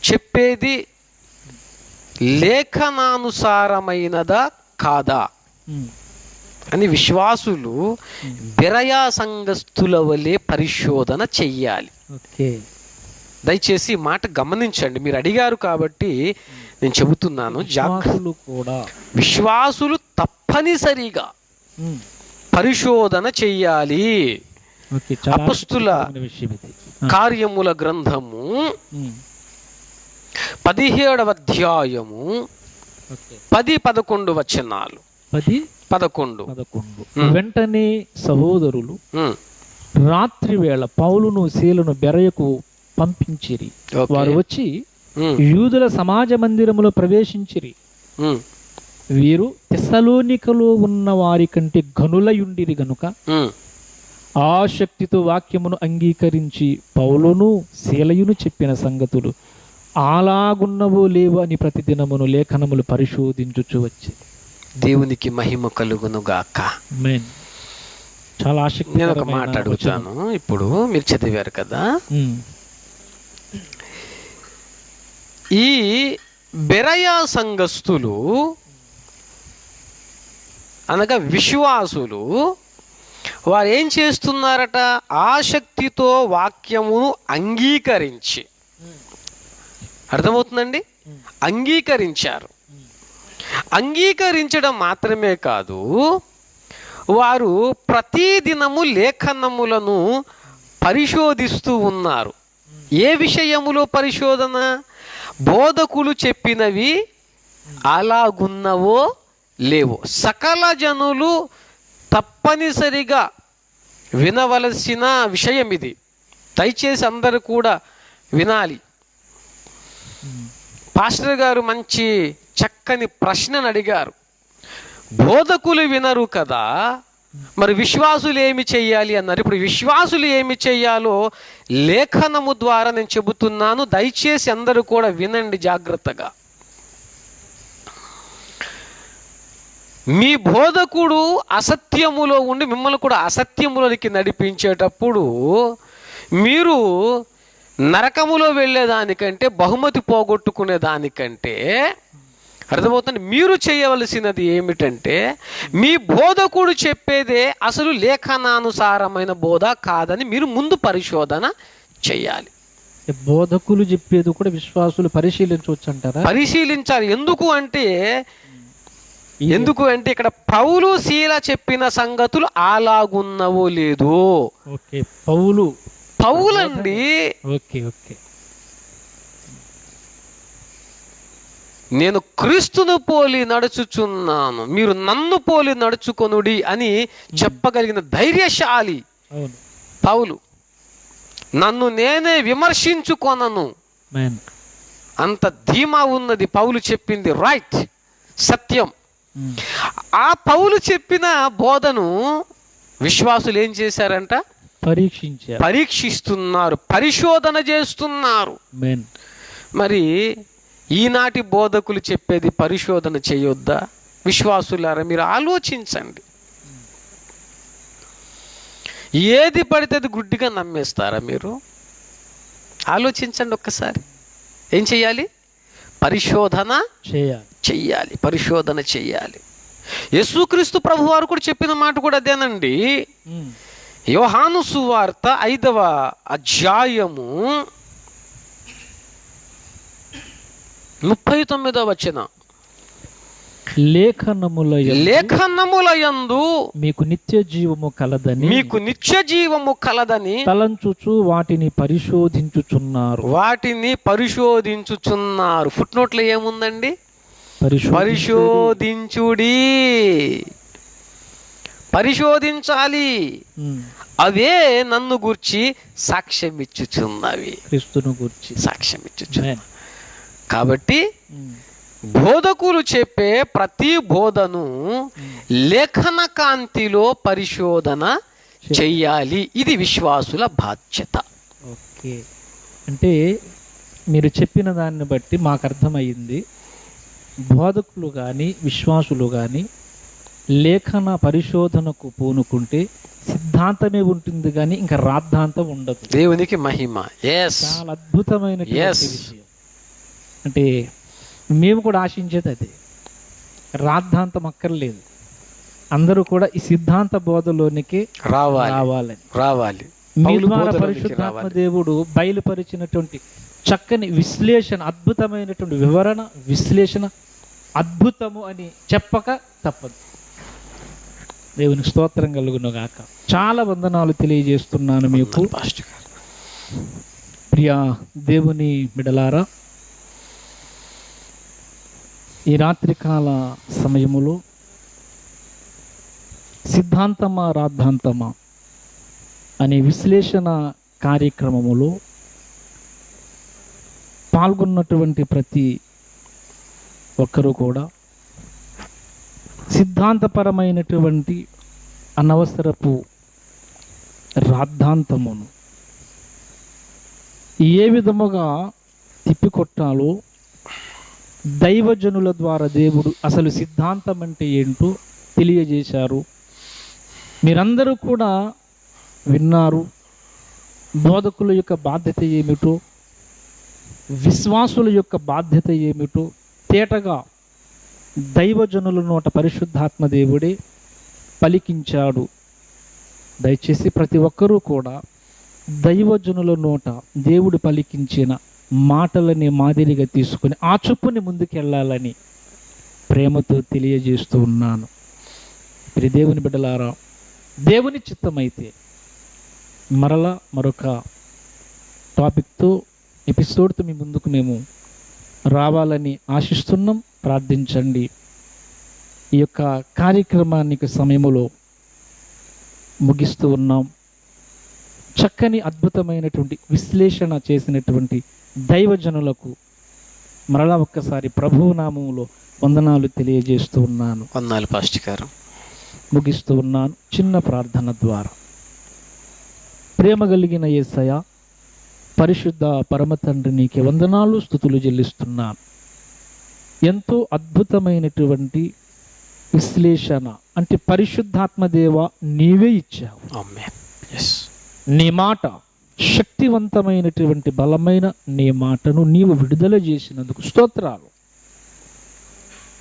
చెప్పేది లేఖనానుసారమైనదా కాదా అని విశ్వాసులు బెరయా సంఘస్థుల వలె పరిశోధన చెయ్యాలి. దయచేసి మాట గమనించండి. మీరు అడిగారు కాబట్టి నేను చెబుతున్నాను. విశ్వాసులు తప్పనిసరిగా పరిశోధన చెయ్యాలి. అపొస్తలుల కార్యముల గ్రంథము 17వ అధ్యాయము 10-11 వచనాలు. 10-11. వెంటనే సహోదరులు రాత్రి వేళ పౌలును సీలను బెరయకు పంపించిరి. వారు వచ్చి యూదుల సమాజ మందిరములో ప్రవేశించిరి. వీరు తెస్సలోనికలో ఉన్న వారి కంటే గనులయుండిరి గనుక ఆసక్తితో వాక్యమును అంగీకరించి పౌలును శీలయును చెప్పిన సంగతులు అలాగున్నవో లేవో అని ప్రతిదినమును లేఖనములు పరిశోధించుచు వచ్చి. దేవునికి మహిమ కలుగును గాక. చాలా నేను ఒక మాట అడుగుతాను. ఇప్పుడు మీరు చదివారు కదా, ఈ బెరయా సంఘస్థులు అనగా విశ్వాసులు వారు ఏం చేస్తున్నారట? ఆసక్తితో వాక్యమును అంగీకరించి, అర్థమవుతుందండి, అంగీకరించారు. అంగీకరించడం మాత్రమే కాదు, వారు ప్రతిదినము లేఖనములను పరిశోధిస్తూ ఉన్నారు. ఏ విషయములో పరిశోధన? బోధకులు చెప్పినవి అలాగున్నవో లేవో. సకల జనులు తప్పనిసరిగా వినవలసిన విషయం ఇది. దయచేసి అందరూ కూడా వినాలి. పాస్టర్ గారు మంచి చక్కని ప్రశ్నను అడిగారు. బోధకులు వినరు కదా, మరి విశ్వాసులు ఏమి చెయ్యాలి అన్నారు. ఇప్పుడు విశ్వాసులు ఏమి చెయ్యాలో లేఖనము ద్వారా నేను చెబుతున్నాను. దయచేసి అందరూ కూడా వినండి జాగ్రత్తగా. మీ బోధకుడు అసత్యములో ఉండి మిమ్మల్ని కూడా అసత్యములోనికి నడిపించేటప్పుడు మీరు నరకములో వెళ్ళేదానికంటే, బహుమతి పోగొట్టుకునే దానికంటే, అర్థమవుతుంది, మీరు చేయవలసినది ఏమిటంటే, మీ బోధకుడు చెప్పేదే అసలు లేఖనానుసారమైన బోధ కాదని మీరు ముందు పరిశోధన చేయాలి. బోధకులు చెప్పేది కూడా విశ్వాసులు పరిశీలించవచ్చు అంటారా? పరిశీలించాలి. ఎందుకు అంటే ఇక్కడ పౌలు శీల చెప్పిన సంగతులు అలాగున్నవో లేదో. పౌలండి. నేను క్రీస్తును పోలి నడుచుచున్నాను, మీరు నన్ను పోలి నడుచుకొనుడి అని చెప్పగలిగిన ధైర్యశాలి పౌలు. నన్ను నేనే విమర్శించుకొనను, అంత ధీమా ఉన్నది పౌలు చెప్పింది. రైట్, సత్యం. ఆ పౌలు చెప్పిన బోధను విశ్వాసులు ఏం చేశారంట? పరీక్షిస్తున్నారు, పరిశోధన చేస్తున్నారు. మరి ఈనాటి బోధకులు చెప్పేది పరిశోధన చేయొద్దా? విశ్వాసులారా, మీరు ఆలోచించండి. ఏది పడితే అది గుడ్డిగా నమ్మేస్తారా మీరు? ఆలోచించండి ఒక్కసారి. ఏం చెయ్యాలి? పరిశోధన చెయ్యాలి. పరిశోధన చెయ్యాలి. యేసుక్రీస్తు ప్రభువారు కూడా చెప్పిన మాట కూడా అదేనండి. యోహాను సువార్త 5వ అధ్యాయము 39వ వచనం. లేఖనములయందు మీకు నిత్య జీవము కలదని తలంచుచు వాటిని పరిశోధించుచున్నారు. ఫుట్ నోట్లో ఏముందండి? పరిశోధించుడి, పరిశోధించాలి. అవే నన్ను గూర్చి సాక్ష్యం ఇచ్చుచున్నవి, క్రీస్తును గూర్చి సాక్ష్యం ఇచ్చుచున్నవి. కాబట్టి బోధకులు చెప్పే ప్రతి బోధను లేఖన కాంతిలో పరిశోధన చెయ్యాలి. ఇది విశ్వాసుల బాధ్యత. ఓకే, అంటే మీరు చెప్పిన దాన్ని బట్టి మాకు అర్థమయ్యింది, బోధకులు కానీ విశ్వాసులు కానీ లేఖన పరిశోధనకు పూనుకుంటే సిద్ధాంతమే ఉంటుంది కానీ ఇంకా రాద్ధాంతం ఉండదు. దేవునికి మహిమ. చాలా అద్భుతమైన విషయం. అంటే మేము కూడా ఆశించేది అదే, రాద్ధాంతం అక్కర్లేదు. అందరూ కూడా ఈ సిద్ధాంత బోధలోనికి రావాలి. మీ ద్వారా పరిశుద్ధాత్మ దేవుడు బయలుపరిచినటువంటి చక్కని విశ్లేషణ, అద్భుతమైనటువంటి వివరణ, విశ్లేషణ అద్భుతము అని చెప్పక తప్పదు. దేవునికి స్తోత్రం కలుగును గాక. చాలా వందనాలు తెలియజేస్తున్నాను మీకు ప్రియా దేవుని బిడ్డలారా. ఈ రాత్రికాల సమయములో సిద్ధాంతమా రాద్ధాంతమా అనే విశ్లేషణ కార్యక్రమములో పాల్గొన్నటువంటి ప్రతి ఒక్కరూ కూడా సిద్ధాంతపరమైనటువంటి అనవసరపు రాద్ధాంతమును ఏ విధముగా తిప్పికొట్టాలో దైవజనుల ద్వారా దేవుడు అసలు సిద్ధాంతం అంటే ఏంటో తెలియజేశారు. మీరందరూ కూడా విన్నారు. బోధకుల యొక్క బాధ్యత ఏమిటో, విశ్వాసుల యొక్క బాధ్యత ఏమిటో తేటగా దైవజనుల నోట పరిశుద్ధాత్మ దేవుడే పలికించాడు. దయచేసి ప్రతి ఒక్కరూ కూడా దైవజనుల నోట దేవుడు పలికించిన మాటలని మాదిరిగా తీసుకుని ఆ చొప్పుని ముందుకెళ్ళాలని ప్రేమతో తెలియజేస్తూ ఉన్నాను. ప్రియ దేవుని బిడ్డలారా, దేవుని చిత్తమైతే మరలా మరొక టాపిక్తో ఎపిసోడ్తో మీ ముందుకు మేము రావాలని ఆశిస్తున్నాం. ప్రార్థించండి. ఈ యొక్క కార్యక్రమానికి సమయంలో ముగిస్తూ ఉన్నాం. చక్కని అద్భుతమైనటువంటి విశ్లేషణ చేసినటువంటి దైవజనులకు మరలా ఒక్కసారి ప్రభువు నామములో వందనాలు తెలియజేస్తూ ఉన్నాను. వందనాలు పాస్టర్ గారు. ముగిస్తూ ఉన్నాను చిన్న ప్రార్థన ద్వారా. ప్రేమ కలిగిన యేసయ్య, పరిశుద్ధ పరమ తండ్రి, నీకే వందనాలు స్తుతులు చెల్లిస్తున్నాను. ఎంతో అద్భుతమైనటువంటి విశ్లేషణ అంటే పరిశుద్ధాత్మ దేవ నీవే ఇచ్చావు. ఆమేన్. yes. నీ మాట శక్తివంతమైనటువంటి బలమైన నీ మాటను నీవు విడుదల చేసినందుకు స్తోత్రాలు.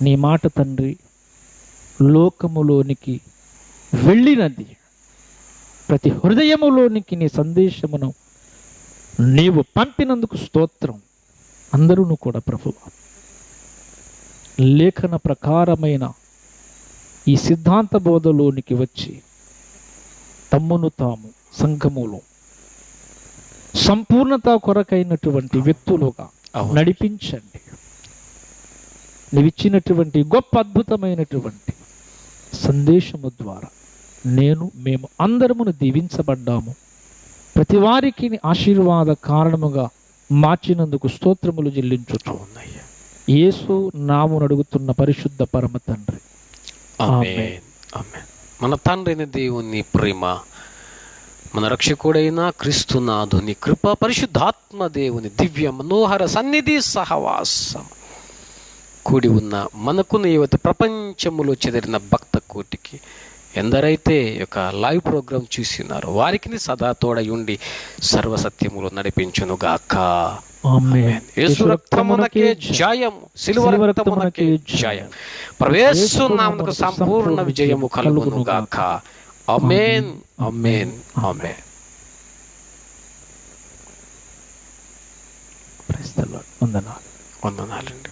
నీ మాట తండ్రి లోకములోనికి వెళ్ళినది. ప్రతి హృదయములోనికి నీ సందేశమును నీవు పంపినందుకు స్తోత్రం. అందరూ కూడా ప్రభువా లేఖన ప్రకారమైన ఈ సిద్ధాంత బోధలోనికి వచ్చి తమ్మును తాము సంఘములో సంపూర్ణత కొరకైనటువంటి వ్యక్తులుగా నడిపించండి. నీవిచ్చినటువంటి గొప్ప అద్భుతమైనటువంటి సందేశము ద్వారా మేము అందరమును దీవించబడ్డాము. ప్రతి వారికి ఆశీర్వాద కారణముగా మార్చినందుకు స్తోత్రములు చెల్లించుచున్నాయి. యేసు నామమున అడుగుతున్న పరిశుద్ధ పరమ తండ్రి, ఆమేన్. ఆమేన్. మన తండ్రిని దేవుని ప్రేమ, మన రక్షకుడైన క్రీస్తునాథుని కృప, పరిశుద్ధాత్మ దేవుని దివ్య మనోహర సన్నిధి సహవాసం కూడి ఉన్న మనకును యువత ప్రపంచములో చెదిరిన భక్త కోటికి ఎందరైతే యొక్క లైవ్ ప్రోగ్రాం చూసినారో వారికి సదా తోడయుండి సర్వసత్యములో నడిపించునుగాక. ఆమేన్. యేసు రక్తమునకే జయము, సిలువ రక్తమునకే జయం, యేసు నామమునకు సంపూర్ణ విజయము కలుగునుగాక. Amen. Amen. Amen. Praise the Lord. వందనాలు. వందనాలండి.